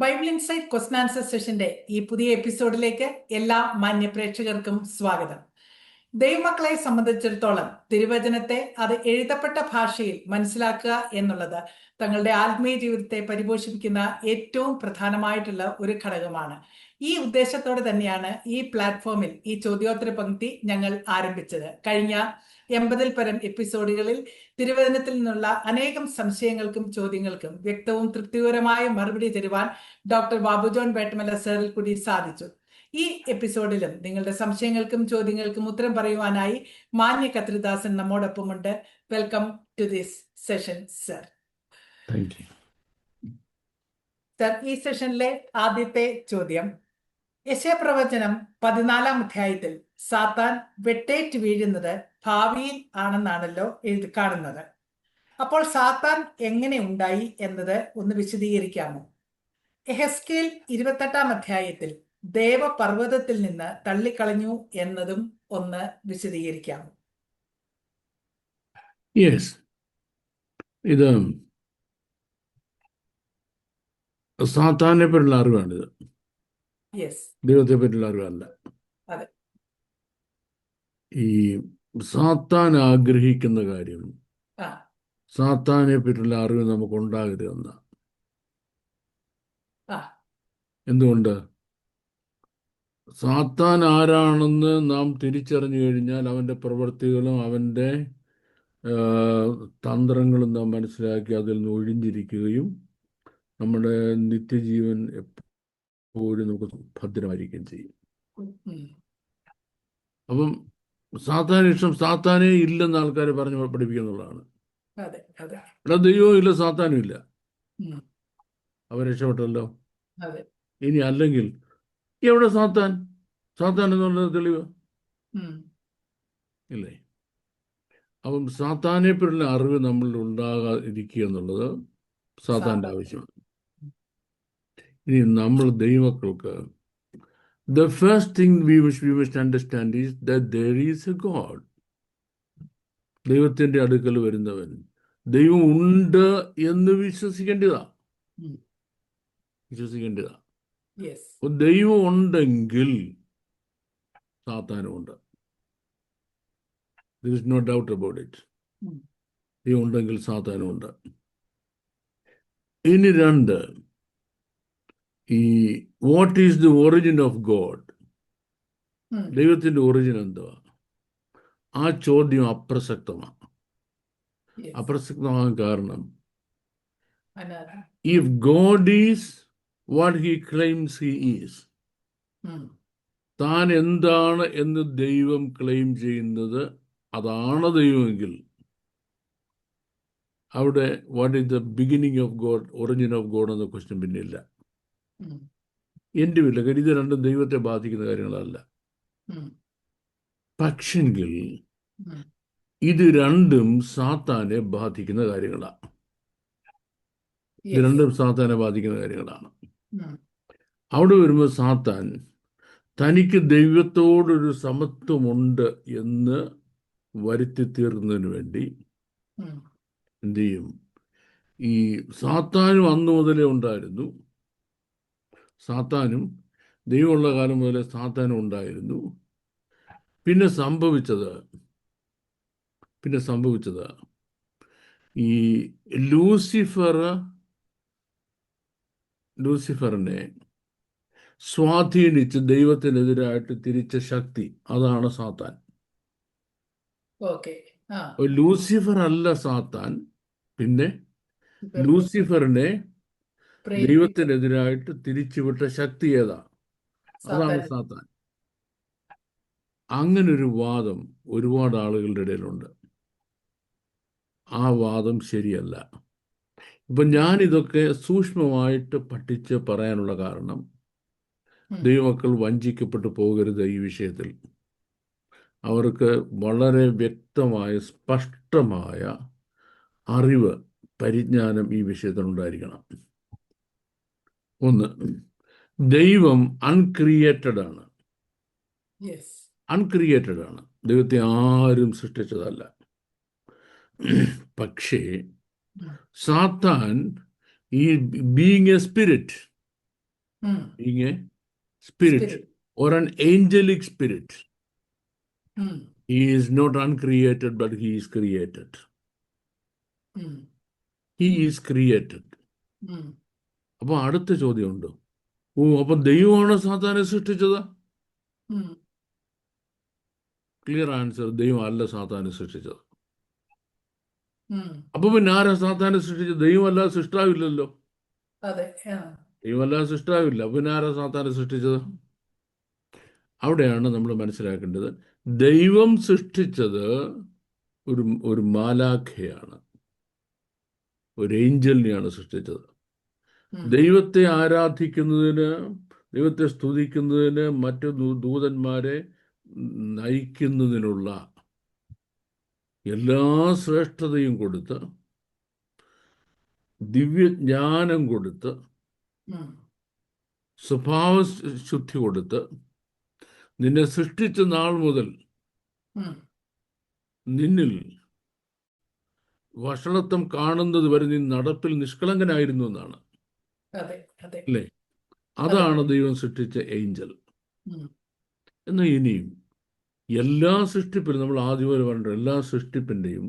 Bible insight question answer സെഷന്റെ ഈ പുതിയ എപ്പിസോഡിലേക്ക് എല്ലാ മാന്യ പ്രേക്ഷകർക്കും സ്വാഗതം. ദൈവമക്കളെ സംബന്ധിച്ചിടത്തോളം തിരുവചനത്തെ അത് എഴുതപ്പെട്ട ഭാഷയിൽ മനസ്സിലാക്കുക എന്നുള്ളത് തങ്ങളുടെ ആത്മീയ ജീവിതത്തെ പരിപോഷിപ്പിക്കുന്ന ഏറ്റവും പ്രധാനമായിട്ടുള്ള ഒരു ഘടകമാണ്. ഈ ഉദ്ദേശത്തോടെ തന്നെയാണ് ഈ പ്ലാറ്റ്ഫോമിൽ ഈ ചോദ്യോത്തര പങ്ക്തി ഞങ്ങൾ ആരംഭിച്ചത്. കഴിഞ്ഞ 80-ൽ പരം എപ്പിസോഡുകളിൽ തിരുവചനത്തിൽ നിന്നുള്ള അനേകം സംശയങ്ങൾക്കും ചോദ്യങ്ങൾക്കും വ്യക്തവും തൃപ്തികരമായ മറുപടി തരുവാൻ ഡോക്ടർ ബാബു ജോൺ വേട്ടമല സാറിൽ കൂടി സാധിച്ചു. ഈ എപ്പിസോഡിലും നിങ്ങളുടെ സംശയങ്ങൾക്കും ചോദ്യങ്ങൾക്കും ഉത്തരം പറയുവാനായി മാന്യ കത്രിദാസൻ നമ്മോടൊപ്പമുണ്ട്. Welcome to this session sir. Sir, ഈ സെഷനിലെ ആദ്യത്തെ ചോദ്യം, യെശയ്യാപ്രവചനം 14-ാം അധ്യായത്തിൽ സാത്താൻ വെട്ടേറ്റ് വീഴുന്നത് ഭാവിയിൽ ആണെന്നാണല്ലോ കാണുന്നത്. അപ്പോൾ സാത്താൻ എങ്ങനെ ഉണ്ടായി എന്നത് ഒന്ന് വിശദീകരിക്കാമോ? യെഹെസ്കേൽ 28-ാം അധ്യായത്തിൽ ദേവപർവ്വതത്തിൽ നിന്ന് തള്ളിക്കളഞ്ഞു എന്നതും ഒന്ന് വിശദീകരിക്കാമോ? യെസ്, ഇത് സാത്താനെ പറ്റിയുള്ള അറിവാണിത്. ദൈവത്തെ പറ്റിയുള്ള അറിവല്ല. ഈ സാത്താൻ ആഗ്രഹിക്കുന്ന കാര്യം സാത്താനെ പറ്റിയുള്ള അറിവ് നമുക്ക് ഉണ്ടാകരുതെന്ന. എന്തുകൊണ്ട്? സാത്താൻ ആരാണെന്ന് നാം തിരിച്ചറിഞ്ഞു കഴിഞ്ഞാൽ അവൻ്റെ പ്രവൃത്തികളും അവൻ്റെ തന്ത്രങ്ങളും നാം മനസ്സിലാക്കി അതിൽ നിന്ന് ഒഴിഞ്ഞിരിക്കുകയും നമ്മുടെ നിത്യജീവൻ എപ്പോഴും നമുക്ക് ഭദ്രമായിരിക്കുകയും ചെയ്യും. അപ്പം സാത്താൻ ഇഷ്ടം സാത്താനേ ഇല്ലെന്ന് ആൾക്കാരെ പറഞ്ഞ് പഠിപ്പിക്കുന്നുള്ളതാണ്. ഇവിടെ ദൈവവും ഇല്ല, സാത്താനും ഇല്ല. അവർ രക്ഷപ്പെട്ടല്ലോ. ഇനി അല്ലെങ്കിൽ എവിടെ സാത്താൻ? സാത്താൻ എന്നുള്ളത് തെളിവ് ഇല്ലേ? അപ്പം സാത്താനെ പറ്റിയുള്ള അറിവ് നമ്മളിൽ ഉണ്ടാകാതിരിക്കുക എന്നുള്ളത് സാത്താൻ്റെ ആവശ്യമാണ്. ഇനി നമ്മൾ ദൈവമക്കൾക്ക് the first thing we must understand is that there is a God. ദൈവത്തിൻ്റെ അടുക്കൽ വരുന്നവൻ ദൈവം ഉണ്ട് എന്ന് വിശ്വസിക്കേണ്ടതാ. ദൈവം ഉണ്ടെങ്കിൽ സാത്താനുമുണ്ട്. There is no doubt about it. ദൈവം ഉണ്ടെങ്കിൽ സാത്താനുമുണ്ട്. ഇനി രണ്ട്, ഈ what is the origin of God? ദൈവത്തിൻ്റെ ഒറിജിൻ എന്തുവാ? ആ ചോദ്യം അപ്രസക്തമാണ്. അപ്രസക്തമാകാൻ കാരണം, if God is what he claims he is, താൻ എന്താണ് എന്ന് ദൈവം ക്ലെയിം ചെയ്യുന്നത് അതാണ് ദൈവമെങ്കിൽ അവിടെ what is the beginning of God, origin of God എന്ന ക്വസ്റ്റ്യൻ പിന്നെ ഇല്ല. എൻ്റെ വീട്ടിലെ കാര്യം ഇത് രണ്ടും ദൈവത്തെ ബാധിക്കുന്ന കാര്യങ്ങളല്ല. പക്ഷെങ്കിൽ ഇത് രണ്ടും സാത്താനെ ബാധിക്കുന്ന കാര്യങ്ങളാണ്. ഇത് രണ്ടും സാത്താനെ ബാധിക്കുന്ന കാര്യങ്ങളാണ്. അവിടെ വരുമ്പോൾ സാത്താൻ തനിക്ക് ദൈവത്തോടൊരു സമത്വമുണ്ട് എന്ന് വരുത്തി തീർക്കുന്നതിന് വേണ്ടി എന്ത് ചെയ്യും? ഈ സാത്താനും അന്നു മുതലേ ഉണ്ടായിരുന്നു. സാത്താനും ദൈവമുള്ള കാലം മുതലേ സാത്താനും ഉണ്ടായിരുന്നു. പിന്നെ സംഭവിച്ചത് ഈ ലൂസിഫറിനെ സ്വാധീനിച്ച് ദൈവത്തിനെതിരായിട്ട് തിരിച്ച ശക്തി, അതാണ് സാത്താൻ. ലൂസിഫർ അല്ല സാത്താൻ, പിന്നെ ലൂസിഫറിനെ ദൈവത്തിനെതിരായിട്ട് തിരിച്ചുവിട്ട ശക്തി ഏതാ? അതാണ് സാത്താൻ. അങ്ങനൊരു വാദം ഒരുപാട് ആളുകളുടെ ഇടയിലുണ്ട്. ആ വാദം ശരിയല്ല. ഇപ്പം ഞാനിതൊക്കെ സൂക്ഷ്മമായിട്ട് പഠിച്ച് പറയാനുള്ള കാരണം, ദൈവമക്കൾ വഞ്ചിക്കപ്പെട്ടു പോകരുത്. ഈ വിഷയത്തിൽ അവർക്ക് വളരെ വ്യക്തമായ സ്പഷ്ടമായ അറിവ്, പരിജ്ഞാനം ഈ വിഷയത്തിലുണ്ടായിരിക്കണം. ഒന്ന്, ദൈവം അൺക്രിയേറ്റഡ് ആണ്. ദൈവത്തെ ആരും സൃഷ്ടിച്ചതല്ല. പക്ഷേ സാത്താൻ ഈ being A spirit, being a spirit Spirit. or an angelic spirit. Hmm. He is not uncreated, but he is created. Hmm. He is created. Hmm. അപ്പൊ അടുത്ത ചോദ്യമുണ്ട്, അപ്പൊ ദൈവമാണ് സാത്താനെ സൃഷ്ടിച്ചത്? Hmm. ക്ലിയർ ആൻസർ, ദൈവം അല്ല സാത്താനെ സൃഷ്ടിച്ചത്. Hmm. അപ്പൊ പിന്നെ ആരാ സാത്താനെ സൃഷ്ടിച്ചത്? ദൈവമല്ലാതെ സൃഷ്ടാവില്ലല്ലോ. അതെ. ദൈവമല്ലാതെ സൃഷ്ടാവില്ല, പിന്നെ ആരാ സാത്താനെ സൃഷ്ടിച്ചത്? അവിടെയാണ് നമ്മൾ മനസ്സിലാക്കേണ്ടത്, ദൈവം സൃഷ്ടിച്ചത് ഒരു മാലാഖയാണ്, ഒരു ഏഞ്ചലിനെയാണ് സൃഷ്ടിച്ചത്. Hmm. ദൈവത്തെ ആരാധിക്കുന്നതിന്, ദൈവത്തെ സ്തുതിക്കുന്നതിന്, മറ്റു ദൂതന്മാരെ നയിക്കുന്നതിനുള്ള എല്ലാ ശ്രേഷ്ഠതയും കൊടുത്ത്, ദിവ്യജ്ഞാനം കൊടുത്ത്, Hmm. സ്വഭാവ ശുദ്ധി കൊടുത്ത്, നിന്നെ സൃഷ്ടിച്ച നാൾ മുതൽ Hmm. നിന്നിൽ വഷളത്വം കാണുന്നത് വരെ നീ നടപ്പിൽ നിഷ്കളങ്കനായിരുന്നു എന്നാണ്, അതെ. അതെ. അല്ലേ? അതാണ് ദൈവം സൃഷ്ടിച്ച ഏഞ്ചൽ. Hmm. എന്നാൽ ഇനിയും എല്ലാ സൃഷ്ടിപ്പിലും, നമ്മൾ ആദ്യം വരെ പറഞ്ഞ എല്ലാ സൃഷ്ടിപ്പിൻ്റെയും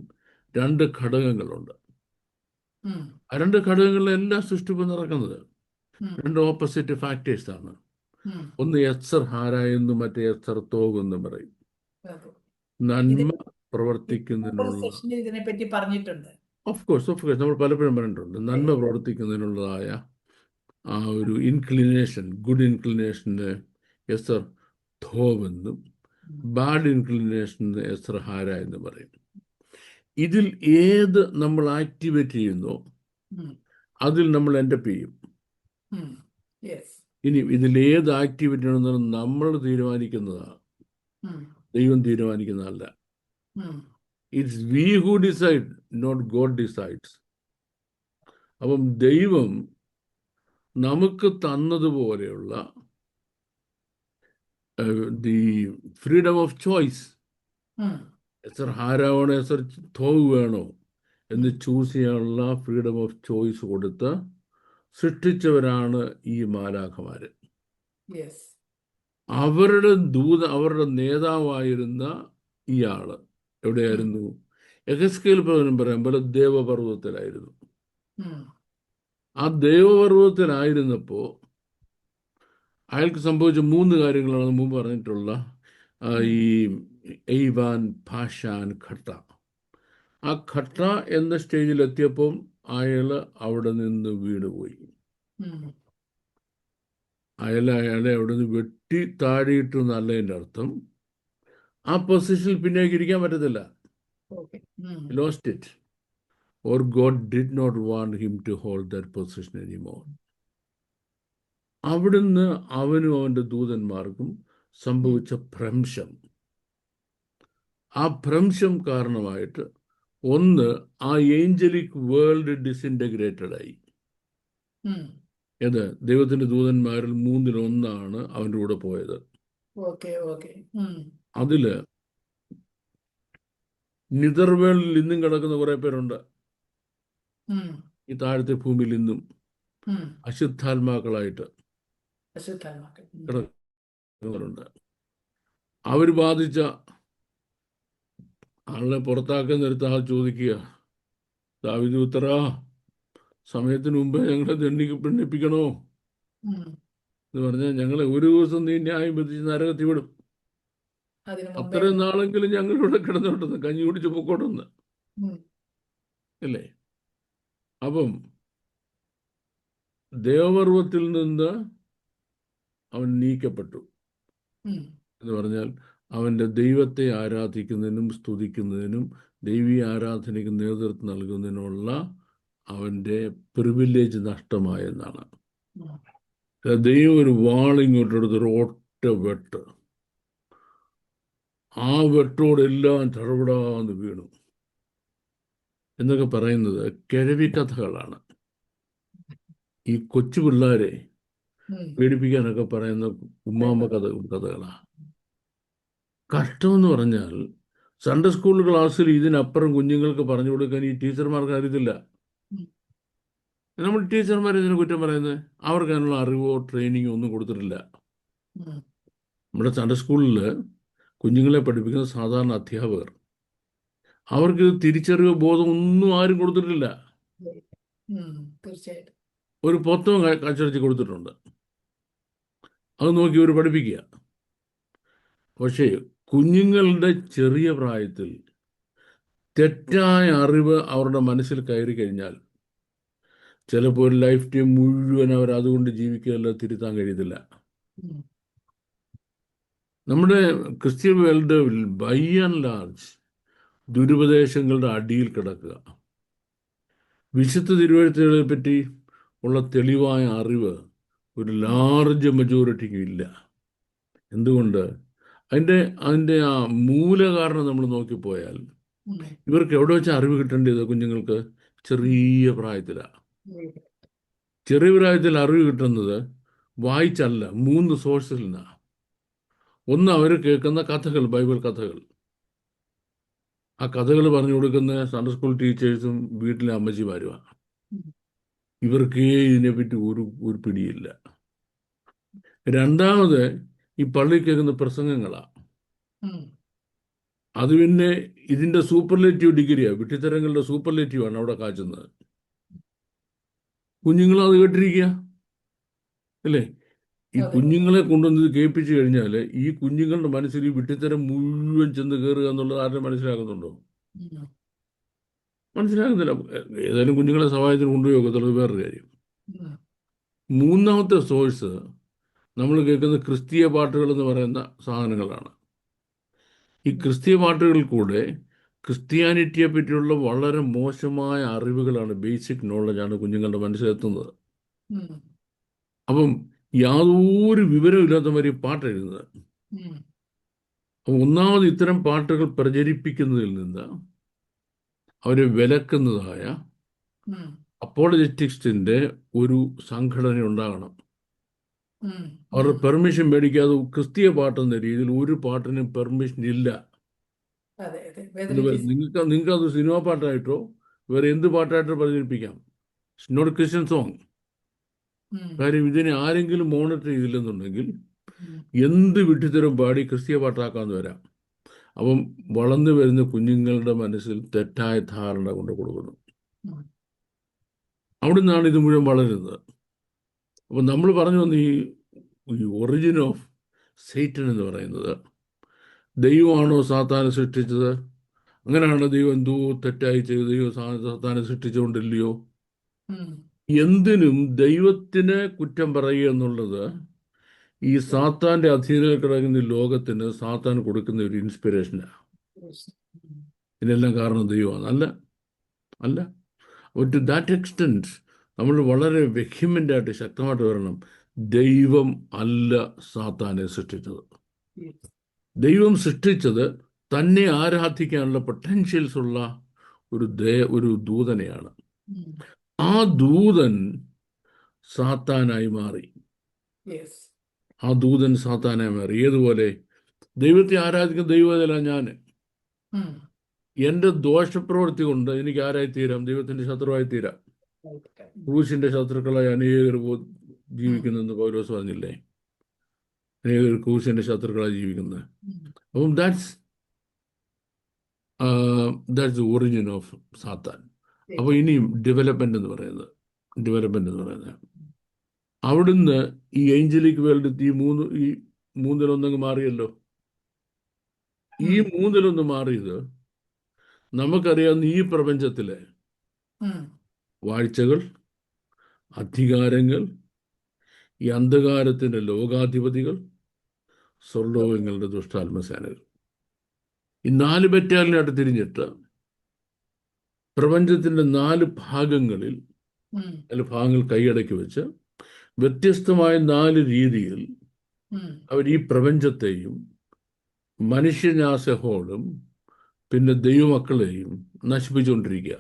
രണ്ട് ഘടകങ്ങളുണ്ട്. Hmm. ആ രണ്ട് ഘടകങ്ങളിലെ എല്ലാ സൃഷ്ടിപ്പും നടക്കുന്നത് Hmm. രണ്ട് ഓപ്പോസിറ്റ് ഫാക്ടേഴ്സ് ആണ്. Hmm. ഒന്ന് യത്സർ ഹാര എന്നും മറ്റേ യത്സർ തോഗ് എന്നും പറയും. അതെ. നന്മ ഒരു പ്രവർത്തിക്കുന്നതിനുള്ള, സെഷനിൽ ഇതിനെപ്പറ്റി പറഞ്ഞിട്ടുണ്ട്. ഓഫ് കോഴ്സ് നമ്മൾ പലപ്പോഴും പറഞ്ഞിട്ടുണ്ട്, നന്മ പ്രവർത്തിക്കുന്നതിനുള്ളതായ ആ ഒരു ഇൻക്ലിനേഷൻ, ഗുഡ് ഇൻക്ലിനേഷന് യത്സർ ധോവ് എന്നും ബാഡ് ഇൻക്ലിനേഷന് യത്സർ ഹാര എന്ന് പറയും. ഇതിൽ ഏത് നമ്മൾ ആക്ടിവേറ്റ് ചെയ്യുന്നോ Hmm. അതിൽ നമ്മൾ എൻഡപ്പ് ചെയ്യും. Hmm. Yes. ഇനി ഇതിൽ ഏത് ആക്ടിവിറ്റി ആണെന്ന് നമ്മൾ തീരുമാനിക്കുന്നതാണ്, Hmm. ദൈവം തീരുമാനിക്കുന്നതല്ല. Hmm. It's we who decide, not God decides. അപ്പം ദൈവം നമുക്ക് തന്നതുപോലെയുള്ള the freedom of choice, Hmm. എസർ ഹാരാവണോ എസർ തോവ് വേണോ എന്ന് ചൂസ് ചെയ്യാനുള്ള ഫ്രീഡം ഓഫ് ചോയ്സ് കൊടുത്ത് സൃഷ്ടിച്ചവരാണ് ഈ മാലാഖമാര്. Yes. അവരുടെ നേതാവായിരുന്ന ഇയാള് എവിടെയായിരുന്നു? യെഹെസ്കേൽ പ്രവചനം പറയാൻ പോലെ ദേവപർവ്വതത്തിലായിരുന്നു. Hmm. ആ ദേവപർവ്വതത്തിലായിരുന്നപ്പോ അയാൾക്ക് സംഭവിച്ച 3 കാര്യങ്ങളാണ് മുമ്പ് പറഞ്ഞിട്ടുള്ള ഈ എയ്വാൻ, ഭാഷാൻ, ഖട്ട. ആ ഖട്ട എന്ന സ്റ്റേജിൽ എത്തിയപ്പോൾ അയാള് അവിടെ നിന്ന് വീണുപോയി. Hmm. അയാളെ അവിടെ നിന്ന് വെട്ടി താഴെയിട്ടു എന്നല്ല എൻ്റെ അർത്ഥം. ആ പൊസിഷനിൽ പിന്നേക്ക് ഇരിക്കാൻ പറ്റത്തില്ല. Okay. Hmm. Lost it, or God did not want him to hold that position anymore. അവിടുന്ന് അവനും അവൻ്റെ ദൂതന്മാർക്കും സംഭവിച്ച ഭ്രംശം, ആ ഭ്രംശം കാരണമായിട്ട് ഒന്ന്, ആ ഏഞ്ചലിക് വേൾഡ് ഡിസിൻറ്റഗ്രേറ്റഡ് ആയി. Hmm. ഏത്? ദൈവത്തിൻ്റെ ദൂതന്മാരിൽ 1/3 അവൻ്റെ കൂടെ പോയത്. Okay. Okay. Hmm. അതില് നിതർവേളിൽ ഇന്നും കിടക്കുന്ന കുറെ പേരുണ്ട്. Hmm. ഈ താഴത്തെ ഭൂമിയിൽ ഇന്നും Hmm. അശുദ്ധാത്മാക്കളായിട്ട് അശുദ്ധാത്മാക്കൾ. Hmm. കിടക്കുന്നവരുണ്ട്. അവർ ബാധിച്ച ആളെ പുറത്താക്കാൻ നേരത്ത് ആൾ ചോദിക്കുക, ദാവീദ് പുത്രാ, സമയത്തിന് മുമ്പേ ഞങ്ങളെ ദണ്ഡിപ്പിക്കണോ Hmm. എന്ന് പറഞ്ഞാൽ ഞങ്ങളെ ഒരു ദിവസം നീ ന്യായം വിധിച്ച് നരകത്തിൽ വിടും, അതിനു മുമ്പേ. അത്രയും നാളെങ്കിലും ഞങ്ങളിവിടെ കിടന്നോട്ടെന്ന്, കഞ്ഞി കുടിച്ച് പൊക്കോട്ടെന്ന്, Hmm. അല്ലേ? അപ്പം ദേവപർവ്വത്തിൽ നിന്ന് അവൻ നീക്കപ്പെട്ടു Hmm. എന്ന് പറഞ്ഞാൽ അവൻ്റെ ദൈവത്തെ ആരാധിക്കുന്നതിനും സ്തുതിക്കുന്നതിനും ദൈവീയ ആരാധനയ്ക്ക് നേതൃത്വം നൽകുന്നതിനുള്ള അവൻ്റെ പ്രിവിലേജ് നഷ്ടമായെന്നാണ്. Hmm. ദൈവം ഒരു വാളിങ്ങോട്ടെടുത്തൊരു ഒറ്റ വെട്ട്, ആ വെട്ടോടെല്ലാം തടപടാന്ന് വീണു എന്നൊക്കെ പറയുന്നത് കിഴവി കഥകളാണ്. ഈ കൊച്ചു പിള്ളേരെ Hmm. പേടിപ്പിക്കാനൊക്കെ പറയുന്ന ഉമ്മാമ്മ കഥകളാണ്. കഷ്ടമെന്ന് പറഞ്ഞാൽ സൺഡേ സ്കൂൾ ക്ലാസ്സിൽ ഇതിനപ്പുറം കുഞ്ഞുങ്ങൾക്ക് പറഞ്ഞു കൊടുക്കാൻ ഈ ടീച്ചർമാർക്ക് അറിയത്തില്ല. Hmm. നമ്മൾ ടീച്ചർമാർ ഇതിന് കുറ്റം പറയുന്നത് അവർക്ക് അതിനുള്ള അറിവോ ട്രെയിനിങ്ങോ ഒന്നും കൊടുത്തിട്ടില്ല. ഉം. നമ്മുടെ സൺഡേ സ്കൂളിൽ കുഞ്ഞുങ്ങളെ പഠിപ്പിക്കുന്ന സാധാരണ അധ്യാപകർ അവർക്ക് തിരിച്ചറിവോ ബോധം ഒന്നും ആരും കൊടുത്തിട്ടില്ല. തീർച്ചയായിട്ടും. ഒരു പുസ്തകം കാഴ്ചവെച്ച് കൊടുത്തിട്ടുണ്ട്, അത് നോക്കി അവർ പഠിപ്പിക്കുക. പക്ഷേ കുഞ്ഞുങ്ങളുടെ ചെറിയ പ്രായത്തിൽ തെറ്റായ അറിവ് അവരുടെ മനസ്സിൽ കയറി കഴിഞ്ഞാൽ ചിലപ്പോൾ ഒരു ലൈഫ് ടൈം മുഴുവൻ അവർ അതുകൊണ്ട് ജീവിക്കുകയല്ല, തിരുത്താൻ കഴിയത്തില്ല. ഉം. നമ്മുടെ Christian world by and large ദുരുപദേശങ്ങളുടെ അടിയിൽ കിടക്കുക. വിശുദ്ധ തിരുവെഴുത്തുകളെ പറ്റി ഉള്ള തെളിവായ അറിവ് ഒരു ലാർജ് മെജോറിറ്റിക്കും ഇല്ല. എന്തുകൊണ്ട്? അതിൻ്റെ ആ മൂലകാരണം നമ്മൾ നോക്കിപ്പോയാൽ ഉം. ഇവർക്ക് എവിടെ വെച്ച് അറിവ് കിട്ടേണ്ടത്? കുഞ്ഞുങ്ങൾക്ക് ചെറിയ പ്രായത്തിലാണ്. ചെറിയ പ്രായത്തിൽ അറിവ് കിട്ടുന്നത് വായിച്ചല്ല, 3 സോഴ്സിൽ നിന്നാണ്. ഒന്ന്, അവർ കേൾക്കുന്ന കഥകൾ, ബൈബിൾ കഥകൾ. ആ കഥകൾ പറഞ്ഞു കൊടുക്കുന്ന സൺഡേ സ്കൂൾ ടീച്ചേഴ്സും വീട്ടിലെ അമ്മച്ചിമാരുമാണ്. ഇവർക്കേ ഇതിനെപ്പറ്റി ഒരു പിടിയില്ല. രണ്ടാമത്, ഈ പള്ളി കേൾക്കുന്ന പ്രസംഗങ്ങളാണ്. ഉം. അത് പിന്നെ ഇതിൻ്റെ സൂപ്പർലേറ്റീവ് ഡിഗ്രിയാണ്, വിട്ടിത്തരങ്ങളുടെ സൂപ്പർലേറ്റീവാണ് അവിടെ കാച്ചുന്നത്. കുഞ്ഞുങ്ങൾ അത് കേട്ടിരിക്കുക അല്ലേ? ഈ അതെ. കുഞ്ഞുങ്ങളെ കൊണ്ടുവന്ന് ഇത് കേൾപ്പിച്ചു കഴിഞ്ഞാൽ ഈ കുഞ്ഞുങ്ങളുടെ മനസ്സിൽ ഈ വിട്ടിത്തരം മുഴുവൻ ചെന്ന് കയറുക എന്നുള്ളത് ആരും മനസ്സിലാക്കുന്നുണ്ടോ? ഉം. മനസ്സിലാക്കുന്നില്ല. ഏതായാലും കുഞ്ഞുങ്ങളെ സഹായത്തിന് കൊണ്ടുപോയി ഒക്കത്തുള്ളത് വേറൊരു കാര്യം. ഉം. മൂന്നാമത്തെ സോഴ്സ് നമ്മൾ കേൾക്കുന്ന ക്രിസ്തീയ പാട്ടുകൾ എന്ന് പറയുന്ന സാധനങ്ങളാണ്. ഈ ക്രിസ്തീയ പാട്ടുകളിൽ കൂടെ ക്രിസ്ത്യാനിറ്റിയെ പറ്റിയുള്ള വളരെ മോശമായ അറിവുകളാണ്, ബേസിക് നോളജാണ് കുഞ്ഞുങ്ങളുടെ മനസ്സിലെത്തുന്നത്. ഉം. അപ്പം യാതൊരു വിവരമില്ലാത്തവർ ഈ പാട്ട് എഴുതുന്നത്. ഉം. അപ്പം ഒന്നാമത് ഇത്തരം പാട്ടുകൾ പ്രചരിപ്പിക്കുന്നതിൽ നിന്ന് അവരെ വിലക്കുന്നതായ ഉം. അപ്പോളജറ്റിക്സിൻ്റെ ഒരു സംഘടന ഉണ്ടാകണം. ഉം. അവരുടെ പെർമിഷൻ മേടിക്കാതെ ക്രിസ്തീയ പാട്ടെന്ന രീതിയിൽ ഒരു പാട്ടിനും പെർമിഷൻ ഇല്ല. അതെ, അതെ. നിങ്ങൾക്ക് അത് സിനിമാ പാട്ടായിട്ടോ വേറെ എന്ത് പാട്ടായിട്ടോ പ്രചരിപ്പിക്കാം. It's not Christian song. ഉം. കാര്യം ഇതിനെ ആരെങ്കിലും മോണിറ്റർ ചെയ്തില്ലെന്നുണ്ടെങ്കിൽ ഉം. എന്ത് വിട്ടുതരം പാടി ക്രിസ്തീയ പാട്ടാക്കാന്ന് വരാം. അപ്പം വളർന്നു വരുന്ന കുഞ്ഞുങ്ങളുടെ മനസ്സിൽ തെറ്റായ ധാരണ കൊണ്ട് കൊടുക്കുന്നു. ഉം. അവിടെ നിന്നാണ് ഇത് മുഴുവൻ വളരുന്നത്. അപ്പം നമ്മൾ പറഞ്ഞു വന്ന ഈ ഒറിജിൻ ഓഫ് സൈറ്റൻ എന്ന് പറയുന്നത്, ദൈവമാണോ സാത്താനെ സൃഷ്ടിച്ചത്? അങ്ങനെയാണ് ദൈവം എന്തോ തെറ്റായി ചെയ്ത് ദൈവം സാത്താനെ സൃഷ്ടിച്ചുകൊണ്ടില്ലയോ? ഉം. എന്തിനും ദൈവത്തിന് കുറ്റം പറയുക എന്നുള്ളത് ഈ സാത്താൻ്റെ അധീനതയിൽ കിടക്കുന്ന ഈ ലോകത്തിന് സാത്താൻ കൊടുക്കുന്ന ഒരു ഇൻസ്പിറേഷനാണ്. ഉം. ഇതിനെല്ലാം കാരണം ദൈവമാണ്. അല്ല. ടു ദാറ്റ് എക്സ്റ്റെൻറ്റ് നമ്മൾ വളരെ വെഹിമെൻ്റായിട്ട് ശക്തമായിട്ട് വരണം. ദൈവം അല്ല സാത്താനെ സൃഷ്ടിച്ചത്. ദൈവം സൃഷ്ടിച്ചത് തന്നെ ആരാധിക്കാനുള്ള പൊട്ടൻഷ്യൽസ് ഉള്ള ഒരു ദൂതനെയാണ്. ഉം. ആ ദൂതൻ സാത്താനായി മാറി. Yes. ആ ദൂതൻ സാത്താനായി മാറി. ഏതുപോലെ? ദൈവത്തെ ആരാധിക്കുന്ന ദൈവമല്ല ഞാൻ. ഉം. എൻ്റെ ദോഷപ്രവൃത്തി കൊണ്ട് എനിക്ക് ആരായി തീരാം? ദൈവത്തിൻ്റെ ശത്രുവായി തീരാം. ക്രൂശിൻ്റെ ശത്രുക്കളായി അനേകർ ജീവിക്കുന്നെന്ന് പൗലോസ് പറഞ്ഞില്ലേ? അനേകർ ക്രൂശിൻ്റെ ശത്രുക്കളായി ജീവിക്കുന്നത്. അപ്പം ദാറ്റ്സ് ദ ഒറിജിൻ ഓഫ് സാത്താൻ. അപ്പോൾ ഇനിയും ഡെവലപ്മെൻ്റ് എന്ന് പറയുന്നത് അവിടുന്ന് ഈ ഏഞ്ചലിക് വേൾഡ് ഈ മൂന്നിലൊന്നങ്ങ് മാറിയല്ലോ. ഈ മൂന്നിലൊന്ന് മാറിയത് നമുക്കറിയാവുന്ന ഈ പ്രപഞ്ചത്തിലെ വാഴ്ചകൾ, അധികാരങ്ങൾ, ഈ അന്ധകാരത്തിൻ്റെ ലോകാധിപതികൾ, സ്വർലോകങ്ങളുടെ ദുഷ്ടാത്മസേനകൾ, ഈ 4 ബറ്റാലിയനായിട്ട് തിരിഞ്ഞിട്ട് പ്രപഞ്ചത്തിൻ്റെ 4 ഭാഗങ്ങളിൽ ഭാഗങ്ങൾ കൈയടക്കി വെച്ച് വ്യത്യസ്തമായ 4 രീതിയിൽ അവർ ഈ പ്രപഞ്ചത്തെയും മനുഷ്യനാസഹോടും പിന്നെ ദൈവമക്കളെയും നശിപ്പിച്ചുകൊണ്ടിരിക്കുക.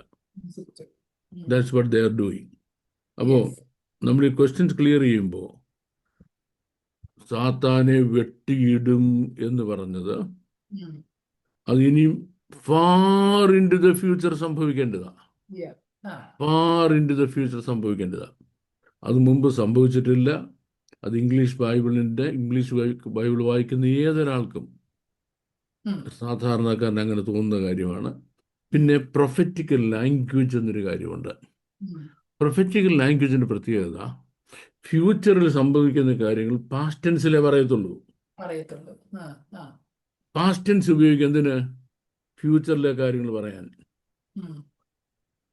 That's what they are doing. അപ്പോൾ നമ്മൾ ഈ ക്വസ്റ്റ്യൻസ് ക്ലിയർ ചെയ്യുമ്പോൾ സാത്താനെ വെട്ടിയിടും എന്ന് പറഞ്ഞത് അത് ഇനിയും far into the future സംഭവിക്കേണ്ടതാണ്. ആ, far into the future സംഭവിക്കേണ്ടതാണ്. അത് മുമ്പ് സംഭവിച്ചിട്ടില്ല. അത് ഇംഗ്ലീഷ് ബൈബിൾ വായിക്കുന്ന ഏതൊരാൾക്കും, ഉം, സാധാരണക്കാരന് അങ്ങനെ തോന്നുന്ന കാര്യമാണ്. പിന്നെ പ്രൊഫറ്റിക്കൽ ലാംഗ്വേജ് എന്നൊരു കാര്യമുണ്ട്. ഉം. പ്രൊഫറ്റിക്കൽ ലാംഗ്വേജിന്റെ പ്രത്യേകത, ഫ്യൂച്ചറിൽ സംഭവിക്കുന്ന കാര്യങ്ങൾ പാസ്റ്റ് ടെൻസിലേ പറയത്തുള്ളൂ. പറയത്തുള്ളൂ. ആ, ആ, പാസ്റ്റ് ടെൻസ് ഉപയോഗിക്കുക എന്തിന്? ഫ്യൂച്ചറിലെ കാര്യങ്ങൾ പറയാൻ. ഉം.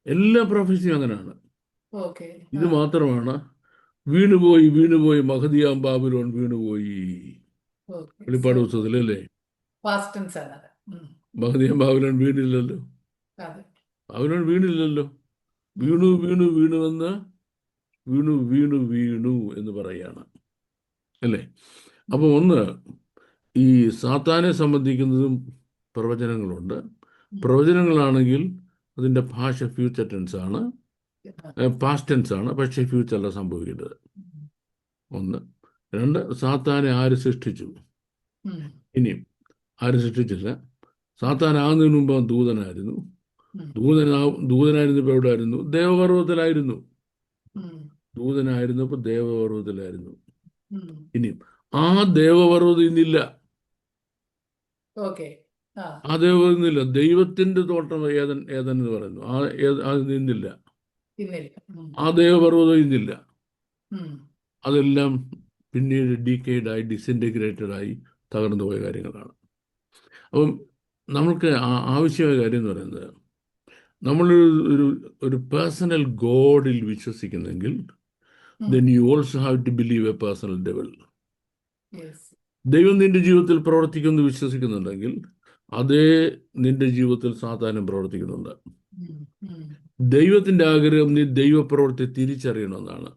എല്ലാ പ്രൊഫസിയും അങ്ങനെയാണ്. ഓക്കെ. ഇത് ആ, മാത്രമാണ് വീണുപോയി വീണുപോയി മഹദിയാം ബാബിലോൺ വീണുപോയി. ഓക്കെ. വെളിപ്പാട് പുസ്തകത്തിലല്ലേ? പാസ്റ്റ് ടെൻസ് ആണത്. മഹദിയാം ബാബിലോൺ വീണില്ലല്ലോ. അതെ. ബാബിലോൺ വീണില്ലല്ലോ. ഉം, വീണു വീണു വീണുവെന്ന് വീണു വീണു വീണു എന്ന് പറയുകയാണ്, അല്ലേ? ഉം, അപ്പോൾ ഒന്ന്, ഈ സാത്താനെ സംബന്ധിക്കുന്നതും പ്രവചനങ്ങളുണ്ട്. ഉം. പ്രവചനങ്ങളാണെങ്കിൽ അതിൻ്റെ ഭാഷ ഫ്യൂച്ചർ ടെൻസ് ആണ്, ആ, പാസ്റ്റ് ടെൻസ് ആണ്, പക്ഷേ ഫ്യൂച്ചറിലാണ് സംഭവിക്കേണ്ടത്. ഉം, ഒന്ന്. രണ്ട്, സാത്താനെ ആര് സൃഷ്ടിച്ചു? ഉം, ഇനിയും ആരും സൃഷ്ടിച്ചില്ല. സാത്താൻ ആകുന്നതിന് മുമ്പ് അവൻ ദൂതനായിരുന്നു. ഉം, ദൂതനായിരുന്നപ്പോൾ എവിടെയായിരുന്നു? ദേവപർവ്വതത്തിലായിരുന്നു. ഉം, ദൂതനായിരുന്നപ്പോൾ ദേവപർവ്വതത്തിലായിരുന്നു. ഉം. ഇനിയും ആ ദേവപർവ്വതം ഇന്നില്ല. ഓക്കെ. ആ, ആ ദേവപർവ്വതം ഇന്നില്ല. ദൈവത്തിന്റെ തോട്ടം ഏതൻ എന്ന് പറയുന്നു. അത് ഇന്നില്ല. ഇന്നില്ല. ഉം, ആ ദേവപർവ്വതം ഇന്നില്ല. ഉം, അതെല്ലാം പിന്നീട് ഡീക്കേഡായി ഡിസിൻറ്റഗ്രേറ്റഡായി തകർന്നു പോയ കാര്യങ്ങളാണ്. അപ്പം നമുക്ക് ആവശ്യമായ കാര്യം എന്ന് പറയുന്നത്, നമ്മളൊരു ഒരു ഒരു പേഴ്സണൽ ഗോഡിൽ വിശ്വസിക്കുന്നെങ്കിൽ, ഉം. then you also have to believe a personal devil. Yes. ദൈവം നിന്റെ ജീവിതത്തിൽ പ്രവർത്തിക്കുമെന്ന് വിശ്വസിക്കുന്നുണ്ടെങ്കിൽ, അതേ നിന്റെ ജീവിതത്തിൽ സാത്താനും പ്രവർത്തിക്കുന്നുണ്ട്. ഉം, ഉം, ദൈവത്തിന്റെ ആഗ്രഹം നീ ദൈവപ്രവൃത്തി തിരിച്ചറിയണമെന്നാണ്.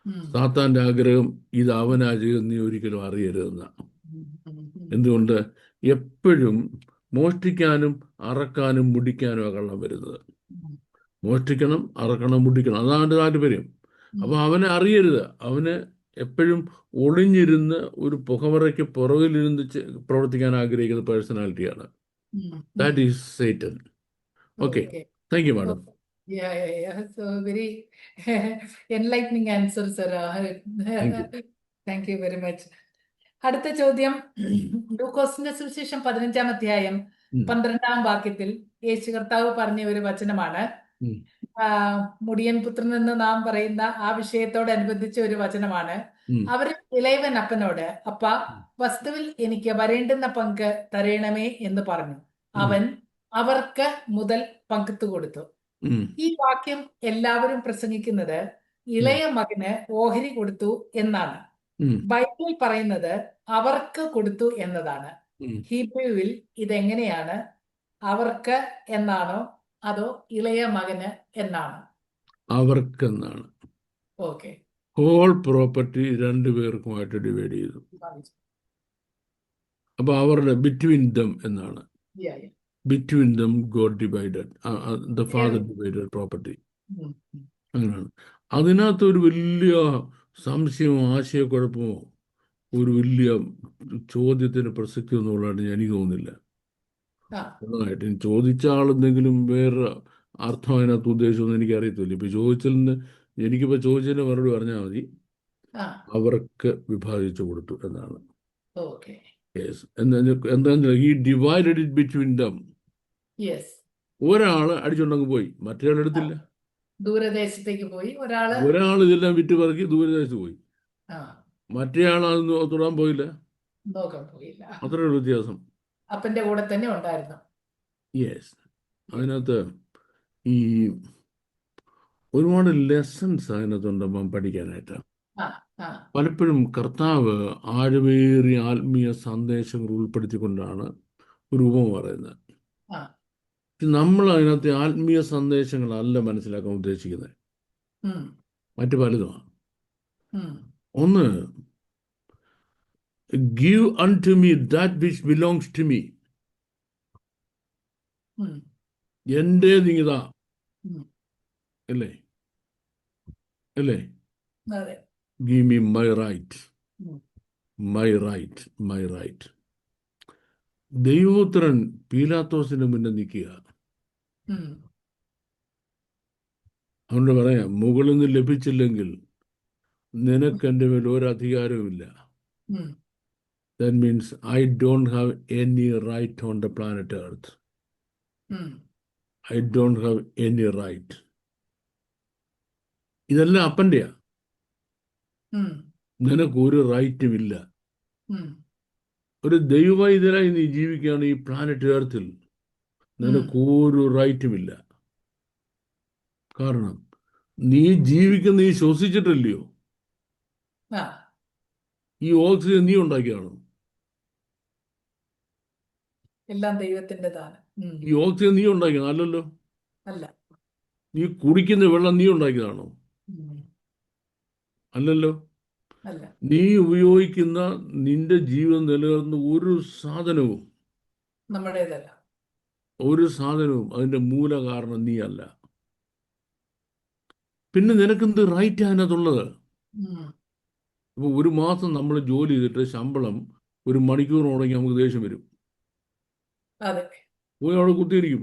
ഉം, സാത്താന്റെ ആഗ്രഹം ഇത് അവനാ ചെയ്ത് നീ ഒരിക്കലും അറിയരുതെന്നാണ്. ഉം, ഉം, ഉം. എന്തുകൊണ്ട്? എപ്പോഴും മോഷ്ടിക്കാനും അറക്കാനും മുടിക്കാനും കള്ളം വരുന്നത്. ഉം, മോഷ്ടിക്കണം, അറക്കണം, മുടിക്കണം, അതാണ് അവൻ്റെ താല്പര്യം. ഉം, അപ്പോൾ അവനെ അറിയരുത്. അവന് എപ്പോഴും ഒളിഞ്ഞിരുന്ന് ഒരു പുകമറയ്ക്ക് പുറകിലിരുന്ന് പ്രവർത്തിക്കാൻ ആഗ്രഹിക്കുന്ന പേഴ്സണാലിറ്റിയാണ്. ഉം, ഉം. That is Satan. Okay, Okay. Thank you madam. Yeah, yeah, yeah. So very enlightening answer, sir. Thank you. Thank you very much. അടുത്ത ചോദ്യം, ലൂക്കോസിന്റെ സുവിശേഷം 15-ാം അധ്യായം ഉം. 12-ാം വാക്യത്തിൽ യേശു കർത്താവ് പറഞ്ഞ ഒരു വചനമാണ്. ഉം. മുടിയൻ പുത്രൻ എന്ന് നാം പറയുന്ന ആ വിഷയത്തോടനുബന്ധിച്ച ഒരു വചനമാണ്. ഉം. അവർ ഇളയവൻ അപ്പനോട്, അപ്പ, വസ്തുവിൽ എനിക്ക് വരേണ്ടുന്ന പങ്ക് തരയണമേ എന്ന് പറഞ്ഞു. അവൻ അവർക്ക് മുതൽ പങ്കിട്ടു കൊടുത്തു. ഉം. ഈ വാക്യം എല്ലാവരും പ്രസംഗിക്കുന്നത് ഇളയ മകന് ഓഹരി കൊടുത്തു എന്നാണ്. ഉം. ബൈബിളിൽ പറയുന്നത് അവർക്ക് കൊടുത്തു എന്നതാണ്. ഉം. ഹീബ്രുവിൽ ഇതെങ്ങനെയാണ്? അവർക്ക് എന്നാണോ അതോ ഇളയ മകന് എന്നാണ്? അവർക്കെന്നാണ്. ഓക്കെ. ഹോൾ പ്രോപ്പർട്ടി രണ്ടുപേർക്കുമായിട്ട് ഡിവൈഡ് ചെയ്തു. അപ്പൊ അവരുടെ ബിറ്റ്വീൻ ദം എന്നാണ്. Between them God divided, the father divided property. അങ്ങനെയാണ്. അതിനകത്ത് ഒരു വലിയ സംശയമോ ആശയക്കുഴപ്പമോ ഒരു വലിയ ചോദ്യത്തിന് പ്രസക്തി ഒന്നുള്ളതായിട്ട് എനിക്ക് തോന്നുന്നില്ല. ഒന്നായിട്ട് ചോദിച്ച ആളെന്തെങ്കിലും വേറെ അർത്ഥം അതിനകത്ത് ഉദ്ദേശമൊന്നും എനിക്കറിയത്തില്ല. ഇപ്പൊ എനിക്കിപ്പോ ചോദിച്ചതിന് മറുപടി പറഞ്ഞാൽ മതി, അവർക്ക് വിഭാഗിച്ചു കൊടുത്തു എന്നാണ്. യെസ്. എന്താ ഈ ഡിവൈഡഡ് ഇറ്റ് ബിറ്റ്വീൻ ദം. ഒരാള് അടിച്ചുകൊണ്ടങ്ങ് പോയി, മറ്റേ ആൾ എടുത്തില്ല. ദൂരദേശത്തേക്ക് പോയി. ഒരാൾ ഇതെല്ലാം വിറ്റ് പറക്കി ദൂരദേശത്ത് പോയി, മറ്റേ ആൾ അത് തൊടാൻ പോയില്ല. അത്രയുള്ള വ്യത്യാസം. അപ്പന്റെ കൂടെ തന്നെ ഉണ്ടായിരുന്നു. യെസ്. അതിനകത്ത് ഈ ഒരുപാട് ലെസൺസ് അതിനകത്തുണ്ടാകുമ്പം പഠിക്കാനായിട്ട്. പലപ്പോഴും കർത്താവ് ആഴമേറിയ ആത്മീയ സന്ദേശങ്ങൾ ഉൾപ്പെടുത്തിക്കൊണ്ടാണ് ഒരു ഉപമ പറയുന്നത്. നമ്മൾ അതിനകത്ത് ആത്മീയ സന്ദേശങ്ങളല്ല മനസ്സിലാക്കാൻ ഉദ്ദേശിക്കുന്നത്, മറ്റു പലതുമാണ്. ഒന്ന്, give unto me that which belongs to me. എൻ്റെ നീതാ, അല്ലേ? Give me my right. My right. My right. ദൈവപുത്രൻ പീലാത്തോസിന്റെ മുന്നിൽ നിൽക്കുക. അതുകൊണ്ട് പറയാം, മുകളിൽ നിന്ന് ലഭിച്ചില്ലെങ്കിൽ നിനക്ക് എൻ്റെ മേൽ ഒരു അധികാരവുമില്ല. ഉം, That means I don't have any right on the planet Earth. ഉം, I don't have any right. ഇതെല്ലാം അപ്പൻ്റെയാ. ഉം, നിനക്ക് ഒരു റൈറ്റും ഇല്ല. ഉം, ഒരു ദൈവവൈദ്യനായി നീ ജീവിക്കുകയാണ് ഈ പ്ലാനറ്റ് എർത്തിൽ, ഉം. നിനക്ക് ഒരു റൈറ്റും ഇല്ല. കാരണം നീ ജീവിക്കുന്ന, നീ ശ്വസിച്ചിട്ടില്ലയോ? ആ, ഈ ഓക്സിജൻ നീ ഉണ്ടാക്കിയതാണോ? എല്ലാം ദൈവത്തിൻ്റെതാണ്. ഈ ഓക്സിജൻ നീ ഉണ്ടാക്കിയതാണോ? അല്ലല്ലോ. അല്ല. നീ കുടിക്കുന്ന വെള്ളം നീ ഉണ്ടാക്കിയതാണോ? ഉം, അല്ലല്ലോ. അല്ല. നീ ഉപയോഗിക്കുന്ന, നിന്റെ ജീവിതം നിലനിർത്തുന്ന ഒരു സാധനവും, നമ്മുടേതല്ല. അതിന്റെ മൂല കാരണം നീ അല്ല. പിന്നെ നിനക്കെന്ത് റൈറ്റ് അതിനകത്തുള്ളത്? ഉം, ഇപ്പൊ ഒരു മാസം നമ്മൾ ജോലി ചെയ്തിട്ട് ശമ്പളം ഒരു മണിക്കൂർ മുടങ്ങി നമുക്ക് ദേഷ്യം വരും, അതെ. പോയി അവിടെ കുത്തിയിരിക്കും.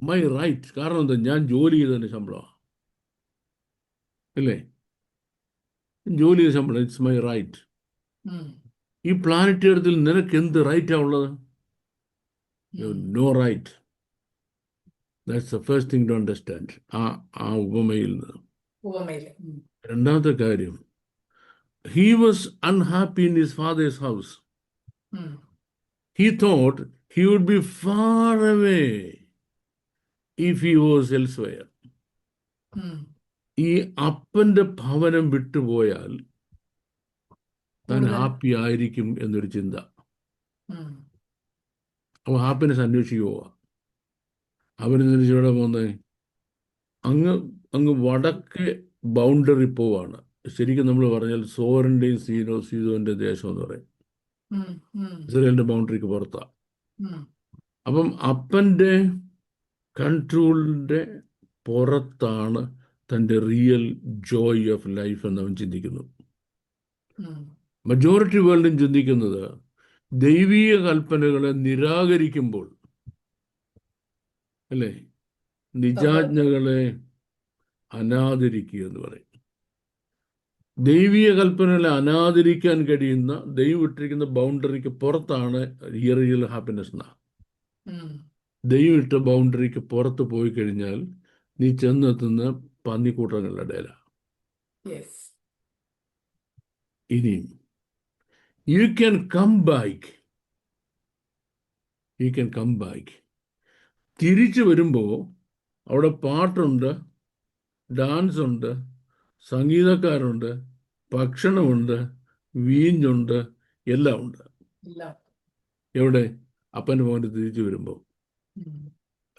My right. കാരണം എന്താ? ഞാൻ ജോലി ചെയ്തതിന്റെ ശമ്പളമാണ്, അല്ലേ? ജോലി ചെയ്ത ശമ്പളം, ഇറ്റ്സ് മൈ റൈറ്റ്. ഉം, ഈ പ്ലാനറ്റ് എർത്തിൽ നിനക്ക് എന്ത് റൈറ്റാ ഉള്ളത്? ഉം. No right. That's the first thing to understand ആ ഉപമയിൽ നിന്ന്. ഉപമയില്. രണ്ടാമത്തെ കാര്യം, he was unhappy in his father's house. ഉം, He thought he would be far away if he was elsewhere. ഉം, ഈ അപ്പന്റെ ഭവനം വിട്ടുപോയാൽ താൻ കൂടുതൽ. ഹാപ്പി ആയിരിക്കും എന്നൊരു ചിന്ത. ഉം, അവൻ ഹാപ്പിനെസ് അന്വേഷിക്കുക പോവാ. അവനെന്തിനു ഇവിടെ പോകുന്നത്? അങ്ങ് അങ്ങ് വടക്ക് ബൗണ്ടറി പോവാണ്. ശരിക്കും നമ്മൾ പറഞ്ഞാൽ സോറിൻ്റെയും സീതോന്റെ ദേശം എന്ന് പറയും. ഉം, ഉം, ഇസ്രയേലിന്റെ ബൗണ്ടറിക്ക് പുറത്താണ്. ഉം, അപ്പം അപ്പൻ്റെ കൺട്രോളിൻ്റെ പുറത്താണ് തൻ്റെ റിയൽ ജോയ് ഓഫ് ലൈഫ് എന്ന് അവൻ ചിന്തിക്കുന്നു. ഉം. മജോറിറ്റി വേൾഡും ചിന്തിക്കുന്നത് ദൈവീയ കൽപ്പനകളെ നിരാകരിക്കുമ്പോൾ, അല്ലേ, നിജാജ്ഞകളെ അനാദരിക്കുക എന്ന് പറയും. ദൈവീയ കൽപ്പനകളെ അനാദരിക്കാൻ കഴിയുന്ന, ദൈവം ഇട്ടിരിക്കുന്ന ബൗണ്ടറിക്ക് പുറത്താണ് റിയൽ ഹാപ്പിനെസ് എന്നാ. ഉം, ദൈവം ഇട്ട ബൗണ്ടറിക്ക് പുറത്ത് പോയി കഴിഞ്ഞാൽ നീ ചെന്നെത്തുന്ന പന്നിക്കൂട്ടങ്ങളുടെ ഇടയിലാണ്. yes. ഇനിയും യു ക്യാൻ കം ബാക്ക്. തിരിച്ചു വരുമ്പോൾ അവിടെ പാട്ടുണ്ട്, ഡാൻസ് ഉണ്ട്, സംഗീതക്കാരുണ്ട്, ഭക്ഷണമുണ്ട്, വീഞ്ഞുണ്ട്, എല്ലാം ഉണ്ട്. എല്ലാം. എവിടെ? അപ്പൻ്റെ മോന് തിരിച്ചു വരുമ്പോൾ. ഉം,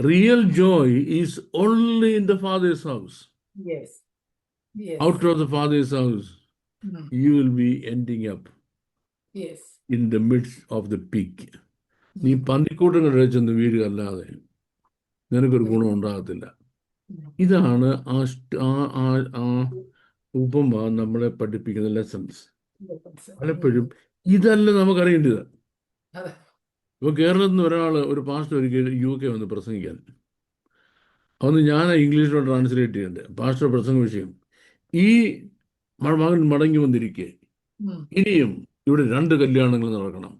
real Joy is only in the fathers house. yes. Yes. Out of the father's house, ഉം, you will be ending up yes. in the midst of the pig. നീ പന്നിക്കൂട്ടങ്ങളുടെ ചെന്ന് വീഴുക അല്ലാതെ നിനക്കൊരു ഗുണം ഉണ്ടാകത്തില്ല. ഇതാണ് ആ ഉപമ നമ്മളെ പഠിപ്പിക്കുന്ന ലെസൺസ്. പലപ്പോഴും ഇതല്ല നമുക്കറിയേണ്ടത്. അതെ. ഇപ്പോൾ കേരളത്തിൽ നിന്ന് ഒരു പാസ്റ്റർ ഒരിക്കൽ UK വന്ന് പ്രസംഗിക്കാൻ. അതൊന്ന് ഞാൻ ഇംഗ്ലീഷിലോട്ട് ട്രാൻസ്ലേറ്റ് ചെയ്യുന്നുണ്ട്. പാസ്റ്റർ പ്രസംഗ വിഷയം, ഈ മകൻ മടങ്ങി വന്നിരിക്കെ ഉം, ഇനിയും ഇവിടെ 2 കല്യാണങ്ങൾ നടക്കണം.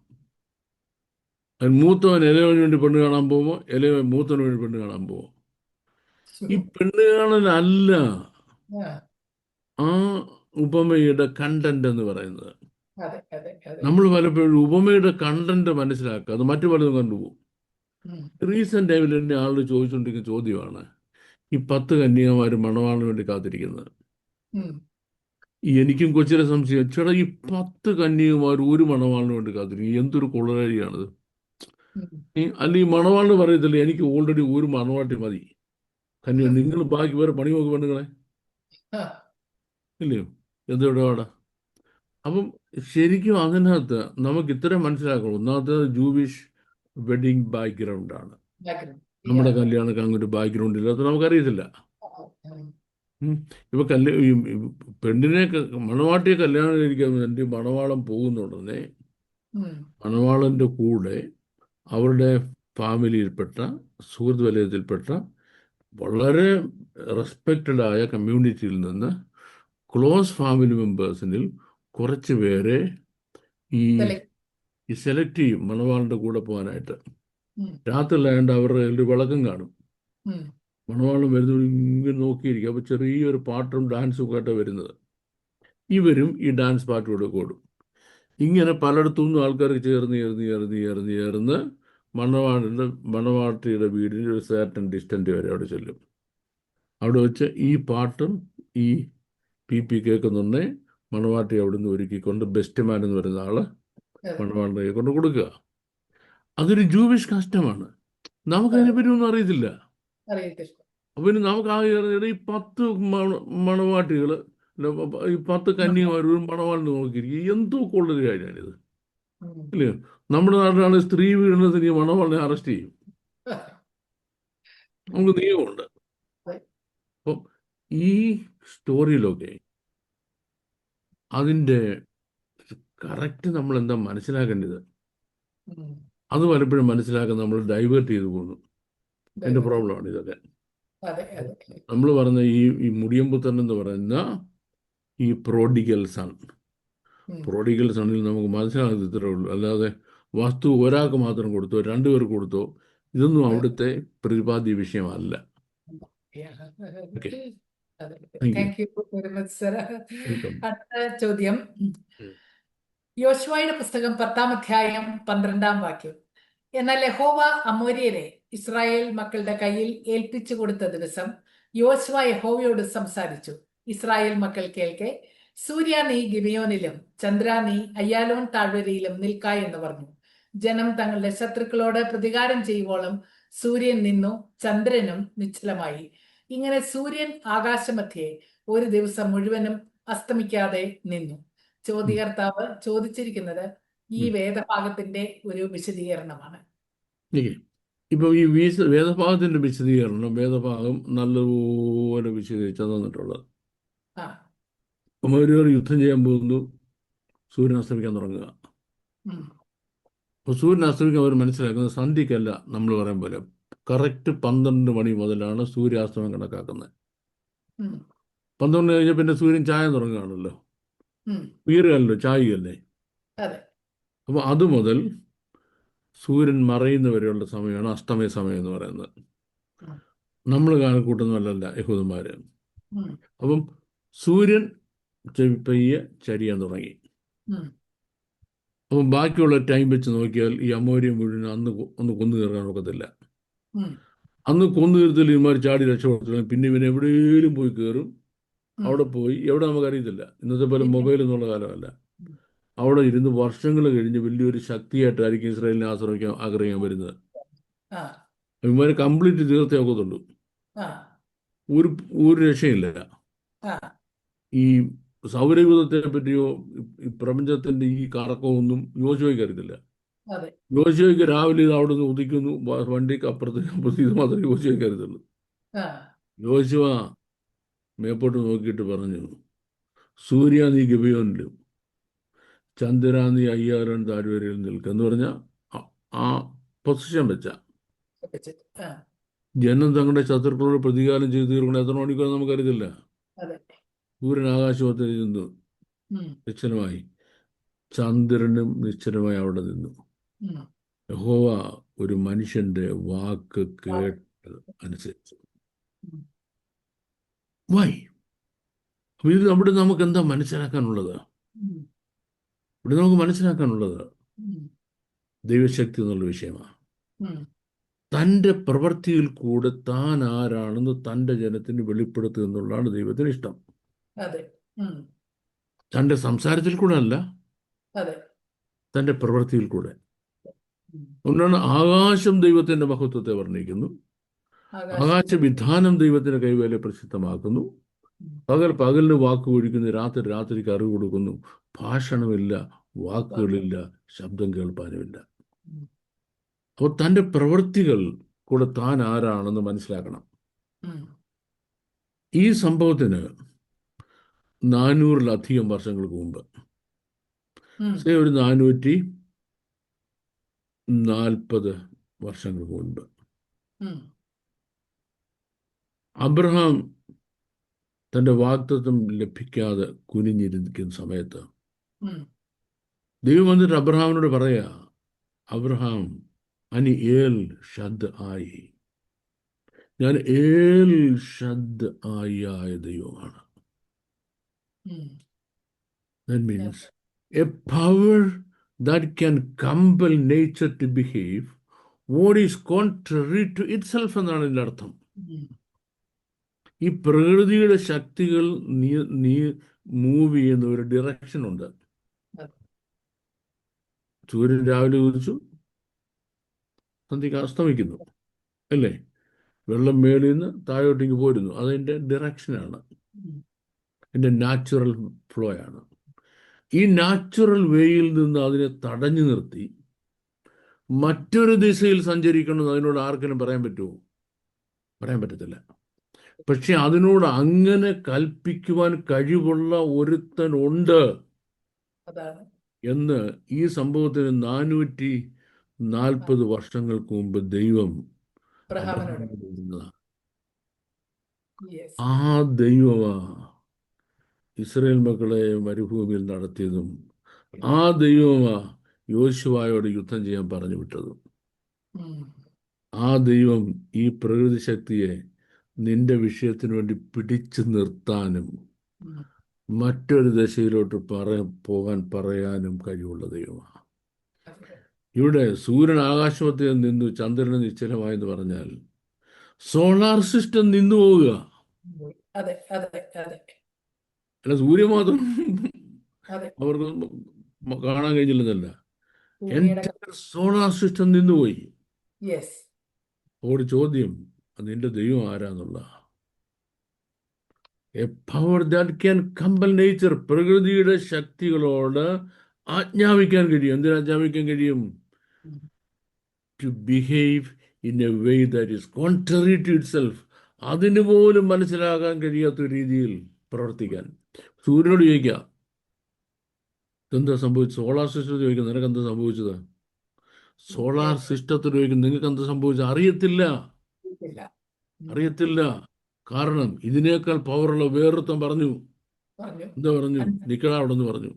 അതിന് മൂത്തവൻ ഇളയവന് വേണ്ടി പെണ്ണ് കാണാൻ പോകുമ്പോൾ ഇളയവൻ മൂത്തവന് വേണ്ടി പെണ്ണ് കാണാൻ പോകും. ഈ പെണ്ണ് കാണലല്ല ആ, ആ ഉപമയുടെ കണ്ടന്റ് എന്ന് പറയുന്നത്. അതെ, അതെ, അതെ. നമ്മൾ പലപ്പോഴും ഉപമയുടെ കണ്ടന്റ് മനസ്സിലാക്കുക, അത് മറ്റു പലതും കണ്ടുപോകും. ഉം, റീസെന്റ് ടൈമിൽ എന്നെ ആളുകൾ ചോദിച്ചുകൊണ്ടിരിക്കുന്ന ചോദ്യമാണ് ഈ 10 കന്യകമാർ മണവാളിന് വേണ്ടി കാത്തിരിക്കുന്നത്. ഉം, എനിക്കും കൊച്ചിലെ സംശയം, ചേട്ടാ ഈ 10 കന്യകമാർ ഒരു മണവാളിന് വേണ്ടി കാത്തിരിക്കും, എന്തൊരു കൊള്ളരാഴിയാണത്. ഉം. അല്ലെങ്കിൽ മണവാളിന് പറയത്തില്ല, എനിക്ക് ഓൾറെഡി ഒരു മണവാട്ടി മതി, കന്യ, നിങ്ങൾ ബാക്കി വേറെ പണി നോക്കി പെണ്ണുങ്ങളെ, ആ, ഇല്ലയോ? എന്തിടാടാ. അപ്പം ശരിക്കും അതിനകത്ത് നമുക്ക് ഇത്രയും മനസ്സിലാക്കണം. ഒന്നാമത്തെ ജൂവിഷ് വെഡിങ് ബാക്ക്ഗ്രൗണ്ടാണ്. background. നമ്മുടെ Yeah. കല്യാണമൊക്കെ അങ്ങൊരു ബാക്ക്ഗ്രൗണ്ട് ഇല്ലാത്ത നമുക്കറിയത്തില്ല. ഉം, ഇപ്പൊ പെണ്ണിനെ മണവാട്ടിയെ കല്യാണം കഴിക്കാൻ വേണ്ടി മണവാളൻ പോകുന്നുടനെ ഉം, മണവാളന്റെ കൂടെ അവരുടെ ഫാമിലിയിൽപ്പെട്ട, സുഹൃത്ത് വലയത്തിൽപ്പെട്ട വളരെ റെസ്പെക്റ്റഡ് ആയ കമ്മ്യൂണിറ്റിയിൽ നിന്ന് ക്ലോസ് ഫാമിലി മെമ്പേഴ്സിനിൽ കുറച്ച് പേരെ ഈ Select. ഈ സെലക്ട് ചെയ്യും മണവാളിൻ്റെ കൂടെ പോകാനായിട്ട്. ഉം. രാത്രിയിലായതുകൊണ്ട് അവരുടെ കയ്യിൽ ഒരു വിളക്കം കാണും. ഉം. മണവാളം വരുന്നത് ഇങ്ങനെ നോക്കിയിരിക്കും. അപ്പോൾ ചെറിയൊരു പാട്ടും ഡാൻസും ഒക്കെ ആയിട്ട് വരുന്നത്. ഇവരും ഈ ഡാൻസ് പാട്ടിലൂടെ കൂടും. ഇങ്ങനെ പലയിടത്തു നിന്നും ആൾക്കാർ ചേർന്ന് മണവാട്ടിയുടെ വീടിൻ്റെ ഒരു സർട്ടൻ ഡിസ്റ്റൻറ്റ് വരെ അവിടെ ചെല്ലും. അവിടെ വെച്ച് ഈ പാട്ടും ഈ പി കേൾക്കുന്നുണ്ടേ മണവാട്ടി അവിടുന്ന് ഒരുക്കിക്കൊണ്ട് ബെസ്റ്റ് മാൻ എന്ന് പറയുന്ന ആള് അതെ. മണവാളിനെ കൊണ്ട് കൊടുക്കുക. അതൊരു ജൂവിഷ് കസ്റ്റമാണ്. നമുക്കതിനെപ്പറ്റി ഒന്നും അറിയത്തില്ല. അറിയത്തില്ല. അപ്പം പിന്നെ നമുക്ക് ഈ 10 മണവാട്ടികൾ, ഈ 10 കന്യമാർ ഒരു മണവാളിനെ നോക്കിയിരിക്കും. എന്തോ ഉള്ളൊരു കാര്യമാണിത്, ഉം. ഇല്ലേ? നമ്മുടെ നാട്ടിലാണ് സ്ത്രീ പീഡനത്തിന് ഈ മണവാളിനെ അറസ്റ്റ് ചെയ്യും. നമുക്ക് നിയമമുണ്ട്. അപ്പം ഈ സ്റ്റോറിയിലൊക്കെ അതിൻ്റെ കറക്റ്റ് നമ്മൾ എന്താ മനസ്സിലാക്കേണ്ടത്, ഉം. അത് പലപ്പോഴും മനസ്സിലാക്കാൻ നമ്മൾ ഡൈവേർട്ട് ചെയ്തു പോകുന്നു. എൻ്റെ പ്രോബ്ലമാണ് ഇതൊക്കെ. അതെ, അതെ. നമ്മൾ പറഞ്ഞ ഈ മുടിയമ്പുത്തൻ എന്ന് പറയുന്ന ഈ പ്രോഡിഗൽ സൺ, ഉം. പ്രോഡിഗൽ സണ്ണിൽ നമുക്ക് മനസ്സിലാകുന്നത് ഇത്രേ ഉള്ളൂ. അല്ലാതെ വസ്തു ഒരാൾക്ക് മാത്രം കൊടുത്തോ 2 പേർക്ക് കൊടുത്തോ ഇതൊന്നും അവിടുത്തെ പ്രതിപാദ്യ വിഷയമല്ല. Yeah. ഓക്കെ, അതെ. Thank you. Thank you very much sir. Welcome. അടുത്ത ചോദ്യം. യോശുവയുടെ പുസ്തകം 10-ാം അധ്യായം 12-ാം വാക്യം. എന്നാൽ യഹോവ അമോര്യരെ ഇസ്രായേൽ മക്കളുടെ കയ്യിൽ ഏൽപ്പിച്ചു കൊടുത്ത ദിവസം യോശുവ യഹോവയോട് സംസാരിച്ചു. ഇസ്രായേൽ മക്കൾ കേൾക്കെ, സൂര്യ നീ ഗിബിയോനിലും ചന്ദ്ര നീ അയ്യാലോൻ താഴ്വരയിലും നിൽക്ക എന്ന് പറഞ്ഞു. ജനം തങ്ങളുടെ ശത്രുക്കളോട് പ്രതികാരം ചെയ്യുവോളം സൂര്യൻ നിന്നു, ചന്ദ്രനും നിശ്ചലമായി. ഇങ്ങനെ സൂര്യൻ ആകാശമധ്യേ ഒരു ദിവസം മുഴുവനും അസ്തമിക്കാതെ നിന്നു. ചോദ്യകർത്താവ് ചോദിച്ചിരിക്കുന്നത് ഈ വേദഭാഗത്തിന്റെ ഒരു വിശദീകരണമാണ്. ഇപ്പം ഈ വേദഭാഗത്തിൻ്റെ വിശദീകരണം വേദഭാഗം നല്ലപോലെ വിശദീകരിച്ചു തന്നിട്ടുള്ളത്. ആ. ഒരു യുദ്ധം ചെയ്യാൻ പോകുന്നു, സൂര്യൻ അസ്തമിക്കാൻ തുടങ്ങുക. ഉം. അപ്പോൾ സൂര്യൻ അസ്തമിക്കാൻ അവർ മനസ്സിലാക്കുന്നത് സന്ധ്യക്കല്ല. നമ്മൾ പറയും പോലെ കറക്റ്റ് 12 മണി മുതലാണ് സൂര്യാസ്തമയം കണക്കാക്കുന്നത്. ഉം. 12 കഴിഞ്ഞാൽ പിന്നെ സൂര്യൻ ചായം തുടങ്ങുകയാണല്ലോ, ഉം. ഉയരുകയല്ലോ, ചായുകയല്ലേ. അതെ. അപ്പോൾ അതുമുതൽ സൂര്യൻ മറയുന്നവരെയുള്ള സമയമാണ് അസ്തമയ സമയം എന്ന് പറയുന്നത്. ഉം. നമ്മൾ കണക്കൂട്ടുന്നതല്ല യഹൂദന്മാർ. ഉം. അപ്പം സൂര്യൻ പയ്യെ ചരിയാൻ തുടങ്ങി. ഉം. അപ്പം ബാക്കിയുള്ള ടൈം വെച്ച് നോക്കിയാൽ ഈ അമോര്യം മുഴുവൻ ഒന്ന് കൊന്നു തീർക്കാൻ ഒക്കത്തില്ല. ഉം. അന്ന് കൊന്നു തീർത്തിൽ ഇമാർ ചാടി രക്ഷപ്പെടുത്തില്ല. പിന്നെ ഇവൻ എവിടെയെങ്കിലും പോയി കയറും. അവിടെ പോയി എവിടെ നമുക്കറിയത്തില്ല. ഇന്നത്തെ പോലെ മൊബൈൽ എന്നുള്ള കാലമല്ല. അവിടെ ഇരുന്ന് വർഷങ്ങൾ കഴിഞ്ഞ് വലിയൊരു ശക്തിയായിട്ടായിരിക്കും ഇസ്രായേലിനെ ആഗ്രഹിക്കാൻ വരുന്നത്. ആ. ഇവന്മാരെ കംപ്ലീറ്റ് തീർത്തേ ഒക്കത്തുള്ളൂ. ആ. ഒരു രക്ഷയില്ല. ആ. ഈ സൗരയൂഥത്തെ പറ്റിയോ ഈ പ്രപഞ്ചത്തിന്റെ ഈ കറക്കമൊന്നും യോശുവയ്ക്ക് അറിയത്തില്ല. അതെ. യോശുവയ്ക്ക് രാവിലെ ഇത് അവിടെ നിന്ന് ഉദിക്കുന്നു, വണ്ടിക്ക് അപ്പുറത്ത് ഇത് മാത്രമേ യോശുവയ്ക്ക് അറിയത്തുള്ളൂ. ആ. യോശുവ മേപ്പോട്ട് നോക്കിയിട്ട് പറഞ്ഞു, സൂര്യ നീ ഗിബിയോനിലും ചന്ദ്ര നീ അയ്യാലോൻ താഴ്വരയിൽ നിൽക്കെന്ന് പറഞ്ഞാൽ ആ പൊസിഷൻ വെച്ച ആ. ജനം തങ്ങളുടെ ശത്രുക്കളോട് പ്രതികാരം ചെയ്ത് തീർക്കണം. എത്ര മണിക്കൂർ നമുക്കറിയത്തില്ല. അതെ. സൂര്യൻ ആകാശത്തിൽ നിന്നു ഉം. നിശ്ചലമായി, ചന്ദ്രനും നിശ്ചലമായി അവിടെ നിന്നു. ഉം. യഹോവ ഒരു മനുഷ്യന്റെ വാക്ക് കേട്ട് അനുസരിച്ചു. ഉം. വൈ? അപ്പൊ ഇത് അവിടെ നമുക്ക് എന്താ മനസ്സിലാക്കാനുള്ളത്? ഉം. ഇവിടെ നമുക്ക് മനസ്സിലാക്കാനുള്ളത് ഉം. ദൈവശക്തി എന്നുള്ള വിഷയമാണ്. ഉം. തൻ്റെ പ്രവൃത്തിയിൽ കൂടെ താൻ ആരാണെന്ന് തൻ്റെ ജനത്തിന് വെളിപ്പെടുത്തുക എന്നുള്ളതാണ് ദൈവത്തിന് ഇഷ്ടം. അതെ. ഉം. തൻ്റെ സംസാരത്തിൽ കൂടെ അല്ല, അതെ. തൻ്റെ പ്രവൃത്തിയിൽ കൂടെ. ഉം. അതുകൊണ്ടാണ് ആകാശം ദൈവത്തിൻ്റെ മഹത്വത്തെ വർണ്ണിക്കുന്നു, ആകാശവിധാനം ദൈവത്തിൻ്റെ കൈവേല പ്രസിദ്ധമാക്കുന്നു, പകലിന് വാക്ക് ഒഴിക്കുന്നു, രാത്രിക്ക് അറിവ് കൊടുക്കുന്നു. ഭാഷണമില്ല, വാക്കുകളില്ല, ശബ്ദം കേൾപ്പാനുമില്ല. അപ്പോൾ തൻ്റെ പ്രവൃത്തികൾ കൂടെ താൻ ആരാണെന്ന് മനസ്സിലാക്കണം. ഈ സംഭവത്തിന് 400-ലധികം വർഷങ്ങൾക്ക് മുമ്പ്, ഒരു 440 വർഷങ്ങൾക്ക് മുൻപ് അബ്രഹാം തൻ്റെ വാഗ്ദത്തം ലഭിക്കാതെ കുനിഞ്ഞിരിക്കുന്ന സമയത്ത് ഉം. ദൈവം വന്നിട്ട് അബ്രഹാമിനോട് പറയാ, അബ്രഹാം അനി ഏൽ ഷദ് ആയി, ഞാൻ ഏൽ ഷദ് ആയ ദൈവമാണ്. ഉം. That means a power that can compel nature to behave what is contrary to itself എന്നാണ് ഇതിൻ്റെ അർത്ഥം. ഉം. ഈ പ്രകൃതിയുടെ ശക്തികൾ നീ മൂവ് ചെയ്യുന്ന ഒരു ഡിറക്ഷൻ ഉണ്ട്. സൂര്യൻ രാവിലെ ഉദിച്ചു, സന്ധ്യക്ക് അസ്തമിക്കുന്നു, അല്ലേ? വെള്ളം മേളിൽ നിന്ന് താഴോട്ടേക്ക് പോരുന്നു. അതിൻ്റെ ഡിറക്ഷനാണ്, അതിൻ്റെ നാച്ചുറൽ ഫ്ലോ ആണ്. ഈ നാച്ചുറൽ വേയിൽ നിന്ന് അതിനെ തടഞ്ഞു നിർത്തി മറ്റൊരു ദിശയിൽ സഞ്ചരിക്കണമെന്ന് അതിനോട് ആർക്കെങ്കിലും പറയാൻ പറ്റുമോ? പറയാൻ പറ്റത്തില്ല. പക്ഷെ അതിനോട് അങ്ങനെ കൽപ്പിക്കുവാൻ കഴിവുള്ള ഒരുത്തനുണ്ട് എന്ന് ഈ സംഭവത്തിന് 440 വർഷങ്ങൾക്ക് മുമ്പ് ദൈവം ആ ദൈവമാ ഇസ്രായേൽ മക്കളെ മരുഭൂമിയിൽ നടത്തിയതും ആ ദൈവമാ യോശുവയോട് യുദ്ധം ചെയ്യാൻ പറഞ്ഞു വിട്ടതും. ആ ദൈവം ഈ പ്രകൃതി ശക്തിയെ നിന്റെ വിഷയത്തിന് വേണ്ടി പിടിച്ചു നിർത്താനും മറ്റൊരു ദശയിലോട്ട് പോകാൻ പറയാനും കഴിവുള്ള ദൈവമാണ്. ഇവിടെ സൂര്യൻ ആകാശത്തിൽ നിന്നു ചന്ദ്രന് നിശ്ചലമായെന്ന് പറഞ്ഞാൽ സോളാർ സിസ്റ്റം നിന്നു പോവുക. അല്ല, സൂര്യൻ മാത്രം അവർക്ക് കാണാൻ കഴിഞ്ഞില്ലെന്നല്ല, സോളാർ സിസ്റ്റം നിന്നുപോയി. ഒരു ചോദ്യം, നിന്റെ ദൈവം ആരാന്നുള്ള? A power that can compel nature, പ്രകൃതിയുടെ ശക്തികളോട് ആജ്ഞാപിക്കാൻ കഴിയും. എന്തിനു ആജ്ഞാപിക്കാൻ കഴിയും? To behave in a way that is contrary to itself. അതിന് പോലും മനസ്സിലാക്കാൻ കഴിയാത്ത രീതിയിൽ പ്രവർത്തിക്കാൻ. സൂര്യനോട് ചോദിക്കാം, എന്താ സംഭവിച്ചത്? സോളാർ സിസ്റ്റത്തിൽ ചോദിക്കും, നിനക്ക് എന്താ സംഭവിച്ചത്? സോളാർ സിസ്റ്റത്തിൽ ചോദിക്കും, നിങ്ങൾക്ക് എന്താ സംഭവിച്ചത്? അറിയത്തില്ല. കാരണം ഇതിനേക്കാൾ പവറുള്ള വേറൊരുത്തൻ പറഞ്ഞു. എന്താ പറഞ്ഞു? നിക്കടാ അവിടെ നിന്ന് പറഞ്ഞു.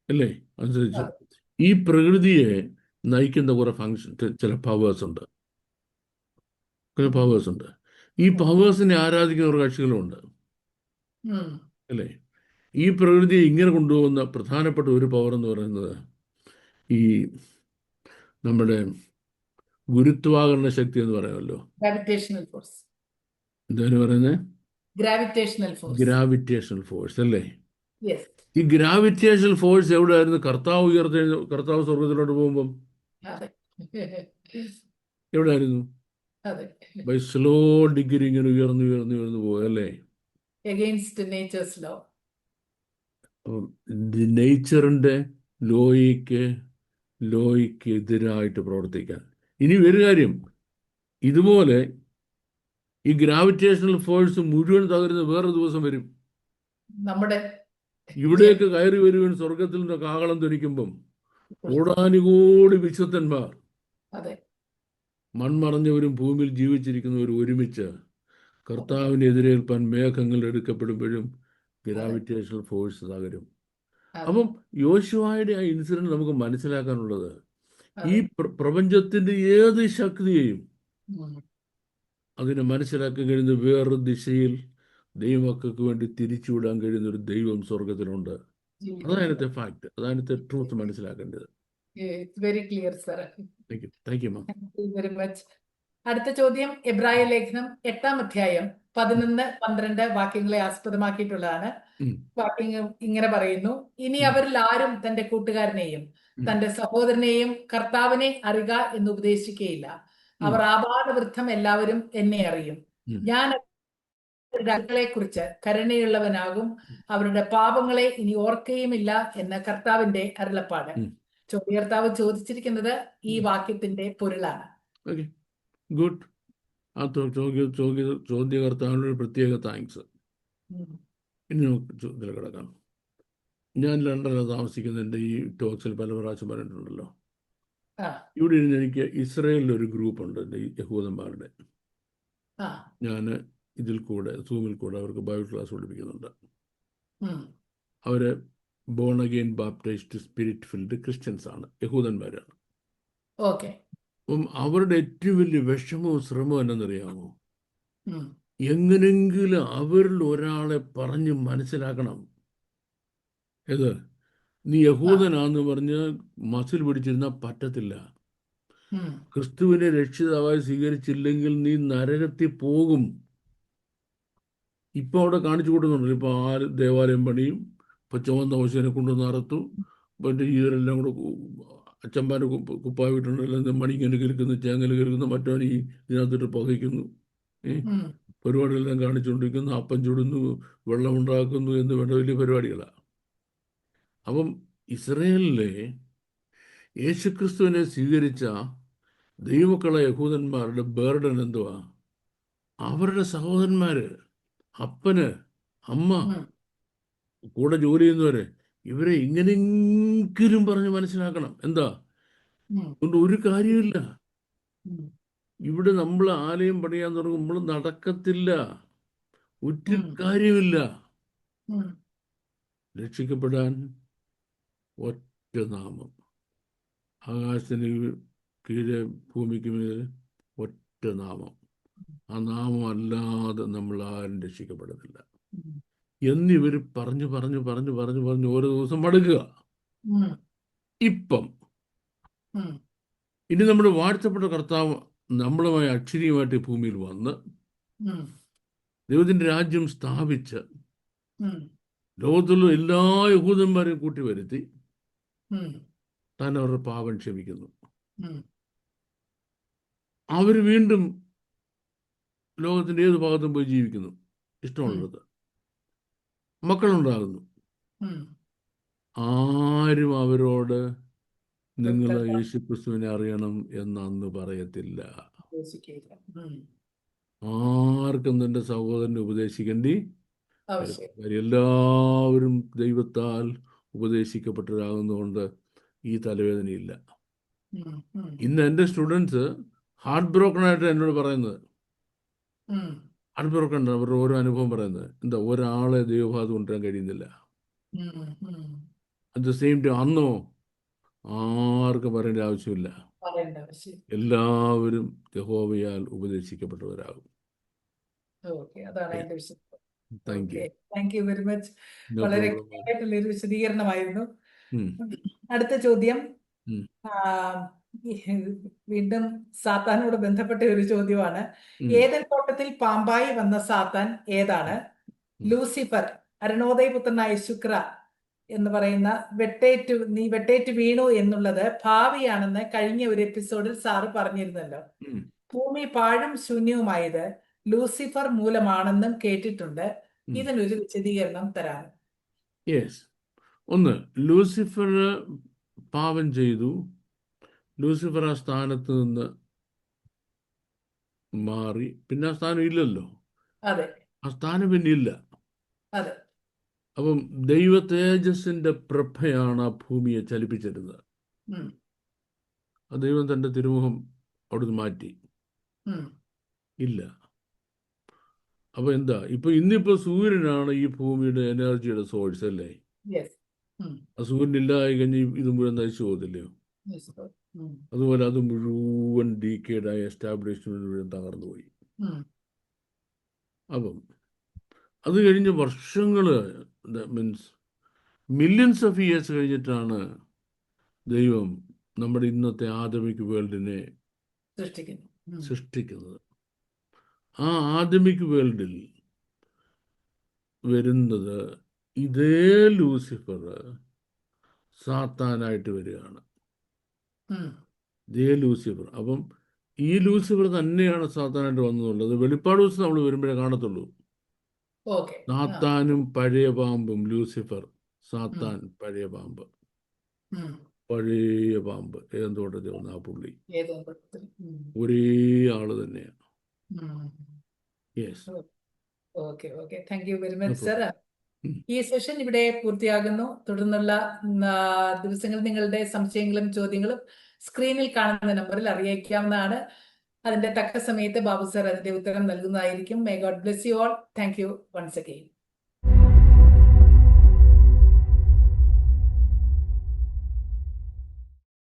അല്ലേ? അനുസരിച്ചു. ഈ പ്രകൃതിയെ നയിക്കുന്ന കുറെ ഫങ്ഷൻ, ചില പവേഴ്സ് ഉണ്ട്. ഈ പവേഴ്സിനെ ആരാധിക്കുന്ന ഒരു കക്ഷികളുണ്ട്, അല്ലേ? ഈ പ്രകൃതിയെ ഇങ്ങനെ കൊണ്ടുപോകുന്ന പ്രധാനപ്പെട്ട ഒരു പവർ എന്ന് പറയുന്നത് ഈ നമ്മുടെ ഗുരുത്വാകർഷണ ശക്തി എന്ന് പറയുമല്ലോ. എന്താണ് പറയുന്നത്? ഗ്രാവിറ്റേഷണൽ ഫോഴ്സ്, അല്ലേ? ഈ ഗ്രാവിറ്റേഷണൽ ഫോഴ്സ് എവിടെയായിരുന്നു? കർത്താവ് സ്വർഗത്തിലോട്ട് പോകുമ്പം എവിടെയായിരുന്നു? ബൈ സ്ലോ ഡിഗ്രി ഇങ്ങനെ ഉയർന്നു പോകും, അല്ലേ? നേച്ചറിന്റെ ലോയ്ക്ക് എതിരായിട്ട് പ്രവർത്തിക്കാൻ. ഇനി ഒരു കാര്യം, ഇതുപോലെ ഈ ഗ്രാവിറ്റേഷണൽ ഫോഴ്സ് മുഴുവൻ തകരുന്ന വേറൊരു ദിവസം വരും. ഇവിടേക്ക് കയറി വരുവാൻ സ്വർഗത്തിൽ നിന്ന് കാഹളം ധരിക്കുമ്പം കോടാനുകോടി വിശുദ്ധന്മാർ, മൺമറഞ്ഞവരും ഭൂമിയിൽ ജീവിച്ചിരിക്കുന്നവരും ഒരുമിച്ച് കർത്താവിനെ എതിരേൽപ്പാൻ മേഘങ്ങൾ എടുക്കപ്പെടുമ്പോഴും ഗ്രാവിറ്റേഷണൽ ഫോഴ്സ് തകരും. അപ്പം യോശുവയുടെ ആ ഇൻസിഡന്റ് നമുക്ക് മനസ്സിലാക്കാനുള്ളത്, ഈ പ്രപഞ്ചത്തിന്റെ ഏത് ശക്തിയെയും അതിനെ മനസ്സിലാക്കാൻ കഴിയുന്ന വേറൊരു ദിശയിൽ ദൈവമക്കൾക്ക് വേണ്ടി തിരിച്ചുവിടാൻ കഴിയുന്ന ഒരു ദൈവം സ്വർഗത്തിലുണ്ട്. അതാണ് അതിനകത്തെ ഫാക്ട്, അതാണ് ട്രൂത്ത് മനസ്സിലാക്കേണ്ടത്. Very clear sir. Thank you ma'am. Very much. അടുത്ത ചോദ്യം എബ്രായ ലേഖനം 8-ാം അധ്യായം 11-12 വാക്യങ്ങളെ ആസ്പദമാക്കിയിട്ടുള്ളതാണ്. വാക്യങ്ങൾ ഇങ്ങനെ പറയുന്നു: ഇനി അവരിൽ ആരും തന്റെ കൂട്ടുകാരനെയും തന്റെ സഹോദരനെയും കർത്താവിനെ അറിയുക എന്ന് ഉപദേശിക്കുകയില്ല. അവർ ആപാദവൃദ്ധം എല്ലാവരും എന്നെ അറിയും. ഞാൻ െ കുറിച്ച് കരുണയുള്ളവനാകും, അവരുടെ പാപങ്ങളെ ഇനി ഓർക്കുകയുമില്ല എന്ന കർത്താവിന്റെ അരുളപ്പാട്. ചോദ്യകർത്താവ് ചോദിച്ചിരിക്കുന്നത് ഈ വാക്യത്തിന്റെ പൊരുളാണ്. ഗുഡ്. ആ ചോദ്യകർത്താവിനൊരു പ്രത്യേക താങ്ക്സ്. ഇനി നമുക്ക് ഇതിൽ കിടക്കാം. ഞാൻ ലണ്ടനിൽ താമസിക്കുന്നതിൻ്റെ ഈ ടോക്സിൽ പല പ്രാവശ്യം പറഞ്ഞിട്ടുണ്ടല്ലോ. ഇവിടെ ഇരുന്ന് എനിക്ക് ഇസ്രയേലിലൊരു ഗ്രൂപ്പുണ്ട്, യഹൂദന്മാരുടെ. ആ. ഞാൻ ഇതിൽ കൂടെ സൂമിൽ കൂടെ അവർക്ക് ബൈബിൾ ക്ലാസ് പഠിപ്പിക്കുന്നുണ്ട്. ഉം. അവർ born again baptized spirit filled Christians ആണ്, യഹൂദന്മാരാണ്. ഓക്കെ. അപ്പം അവരുടെ ഏറ്റവും വലിയ വിഷമവും ശ്രമവും എന്നറിയാമോ? ഉം. എങ്ങനെങ്കിലും അവരിൽ ഒരാളെ പറഞ്ഞ് മനസ്സിലാക്കണം. ഏത് നീ ആ. യഹൂദനാന്ന് പറഞ്ഞ് മസിൽ പിടിച്ചിരുന്നാൽ പറ്റത്തില്ല. ഉം. ക്രിസ്തുവിനെ രക്ഷിതാവായി സ്വീകരിച്ചില്ലെങ്കിൽ നീ നരകത്തിൽ പോകും. ഇപ്പം അവിടെ കാണിച്ചു കൊടുക്കുന്നുണ്ടല്ലോ. ഇപ്പോൾ ആര് ദേവാലയം പണിയും, ഇപ്പം ചുവന്ന പശുവിനെ കൊണ്ടുവന്ന് അറുത്തു, മറ്റേ ഇവരെല്ലാം കൂടെ അച്ചമ്പാൻ്റെ കുപ്പായ വിട്ടുണ്ടല്ലോ, മണിങ്ങനെ കിലുക്കുന്നു, ചേങ്ങൽ കിലുക്കുന്നു, മറ്റവൻ ഈ ഇതിനകത്തിട്ട് പുകയ്ക്കുന്നു, ഉം. പരിപാടികളെല്ലാം കാണിച്ചുകൊണ്ടിരിക്കുന്നു, അപ്പം ചുടുന്നു, വെള്ളം ഉണ്ടാക്കുന്നു എന്ന് വേണ്ട വലിയ പരിപാടികളാണ്. അപ്പം ഇസ്രയേലിലെ യേശുക്രിസ്തുവിനെ സ്വീകരിച്ച ദൈവമക്കളെ യഹൂദന്മാരുടെ ബേർഡൻ എന്തുവാ? അവരുടെ സഹോദരന്മാര്, അപ്പന്, അമ്മ, ഉം. കൂടെ ജോലി ചെയ്യുന്നവരെ, ഇവരെ ഇങ്ങനെയെങ്കിലും പറഞ്ഞ് മനസ്സിലാക്കണം. എന്താ? ഉം. അതുകൊണ്ട് ഒരു കാര്യമില്ല. ഉം. ഇവിടെ നമ്മൾ ആലയം പണിയാൻ തുടങ്ങുമ്പോൾ നടക്കത്തില്ല. ഒരു ഉം. കാര്യമില്ല. ഉം. രക്ഷിക്കപ്പെടാൻ ഒറ്റ നാമം, ആകാശത്തിന് കീഴെ ഭൂമിക്ക് മീതെ ഒറ്റ നാമം. ആ നാമം അല്ലാതെ നമ്മൾ ആരും രക്ഷിക്കപ്പെടുന്നില്ല ഉം. എന്നിവർ പറഞ്ഞു പറഞ്ഞു പറഞ്ഞു പറഞ്ഞു പറഞ്ഞു ഓരോ ദിവസം മടുക്കുക. ഉം. ഇപ്പം ഉം. ഇനി നമ്മുടെ വാഴ്ത്തപ്പെട്ട കർത്താവ് നമ്മളുമായി അക്ഷരീയമായിട്ട് ഈ ഭൂമിയിൽ വന്ന് ഉം. ദൈവത്തിൻ്റെ രാജ്യം സ്ഥാപിച്ച് ഉം. ലോകത്തുള്ള എല്ലാ യഹൂദന്മാരെയും കൂട്ടി വരുത്തി ഉം. താൻ അവരുടെ പാപം ക്ഷമിക്കുന്നു. ഉം. അവർ വീണ്ടും ലോകത്തിൻ്റെ ഏത് ഭാഗത്തും പോയി ജീവിക്കുന്നു, ഉം. ഇഷ്ടമുള്ളത്, മക്കളുണ്ടാകുന്നു. ഉം. ആരും അവരോട് നിങ്ങൾ തൃപ്തരാ- യേശുക്രിസ്തുവിനെ അറിയണം എന്ന് അന്ന് പറയത്തില്ല. ഉദ്ദേശിക്കുകയില്ല. ഉം. ആർക്കും തൻ്റെ സഹോദരനെ ഉപദേശിക്കേണ്ടി ആവശ്യം. വരും. എല്ലാവരും ദൈവത്താൽ ഉപദേശിക്കപ്പെട്ടവരാകുന്നതുകൊണ്ട് ഈ തലവേദനയില്ല. ഉം. ഉം. ഇന്ന് എൻ്റെ സ്റ്റുഡൻസ് ഹാർട്ട് ബ്രോക്കൺ ആയിട്ട് എന്നോട് പറയുന്നത്, ഉം. ഹാർട്ട് ബ്രോക്കൺ അവരുടെ ഓരോ അനുഭവം പറയുന്നത്, എന്താ ഒരാളെ ദൈവഭാഗത്ത് കൊണ്ടുവരാൻ കഴിയുന്നില്ല. ഉം. ഉം. അറ്റ് ദ സെയിം ടൈം അന്നോ ആർക്കും പറയേണ്ട ആവശ്യമില്ല. പറയേണ്ട ആവശ്യം. എല്ലാവരും യഹോവയാൽ ഉപദേശിക്കപ്പെട്ടവരാകും. ഓക്കെ, അതാണ് അതിന്റെ വിശദം. Thank you. Okay, thank you very much. No വളരെ പ്രോബ്ലം. clear ആയിട്ടുള്ള ഒരു വിശദീകരണമായിരുന്നു. ഉം, അടുത്ത ചോദ്യം ഉം, ആ, വീണ്ടും സാത്താനോട് ബന്ധപ്പെട്ട ഒരു ചോദ്യമാണ്. ഉം, ഏദൻ തോട്ടത്തിൽ പാമ്പായി വന്ന സാത്താൻ ഏതാണ്? ഉം. ലൂസിഫർ, അരുണോദയപുത്രനായ ശുക്ര എന്ന് പറയുന്ന നീ വെട്ടേറ്റ് വീണു എന്നുള്ളത് ഭാവിയാണെന്ന് കഴിഞ്ഞ ഒരു എപ്പിസോഡിൽ സാറ് പറഞ്ഞിരുന്നല്ലോ. ഉം. ഭൂമി പാഴും ശൂന്യവുമായത് ലൂസിഫർ മൂലമാണെന്നും കേട്ടിട്ടുണ്ട്. ഉം. ഇതിനൊരു വിശദീകരണം തരാം. യെസ്. ഒന്ന്, ലൂസിഫർ പാപം ചെയ്തു. ലൂസിഫർ ആ സ്ഥാനത്ത് നിന്ന് മാറി. പിന്നെ ആ സ്ഥാനം ഇല്ലല്ലോ. അതെ, ആ സ്ഥാനം പിന്നെ ഇല്ല. അതെ. അപ്പം ദൈവ തേജസ്സിന്റെ പ്രഭയാണ് ആ ഭൂമിയെ ചലിപ്പിച്ചിരുന്നത്. ഉം. ആ ദൈവം തൻ്റെ തിരുമുഖം അവിടുന്ന് മാറ്റി. ഉം. ഇല്ല. അപ്പൊ എന്താ ഇന്നിപ്പോ സൂര്യനാണ് ഈ ഭൂമിയുടെ എനർജിയുടെ സോഴ്സ് അല്ലേ? Yes. ഉം. ആ സൂര്യൻ ഇല്ലാതെ കഴിഞ്ഞ് ഇത് മുഴുവൻ നശിച്ചു പോകത്തില്ലയോ? Yes, sir. ഉം. അതുപോലെ അത് മുഴുവൻ ഡീക്കേഡായി എസ്റ്റാബ്ലിഷ്മെന്റ് മുഴുവൻ തകർന്നു പോയി. ഉം. അപ്പം അത് കഴിഞ്ഞ് വർഷങ്ങള്, മീൻസ് മില്യൺസ് ഓഫ് ഇയേഴ്സ് കഴിഞ്ഞിട്ടാണ് ദൈവം നമ്മുടെ ഇന്നത്തെ ആദമിക് വേൾഡിനെ സൃഷ്ടിക്കുന്നു. ഉം. സൃഷ്ടിക്കുന്നത്. ആ ആദമിക് വേൾഡിൽ വരുന്നത് ഇതേ ലൂസിഫർ സാത്താനായിട്ട് വരികയാണ്. ഉം. ഇതേ ലൂസിഫർ. അപ്പം ഈ ലൂസിഫർ തന്നെയാണ് സാത്താനായിട്ട് വന്നതുള്ളത്. വെളിപ്പാട് ദിവസം നമ്മൾ വരുമ്പോഴേ കാണത്തുള്ളൂ. ഓക്കെ. ആ. സാത്താനും പഴയ പാമ്പും. ലൂസിഫർ, ഉം. സാത്താൻ, പഴയ പാമ്പ്. ഉം. പഴയ പാമ്പ് ഏതോട്ടത്തിൽ വന്ന ആ പുള്ളി ഏതോ തരത്തിൽ. ഉം. ഒരേ ആള് തന്നെയാണ്. ഉം. Yes. Okay, okay. Thank you very no much sir. Problem. ഈ സെഷൻ ഇവിടെ പൂർത്തിയാകുന്നു. തുടർന്നുള്ള ദിവസങ്ങളിൽ നിങ്ങളുടെ സംശയങ്ങളും ചോദ്യങ്ങളും സ്ക്രീനിൽ കാണുന്ന നമ്പറിൽ അറിയിക്കാവുന്നതാണ്. അതിന്റെ തക്ക സമയത്ത് ബാബു സർ അതിന്റെ ഉത്തരം നൽകുന്നതായിരിക്കും. May God bless you all. Thank you once again.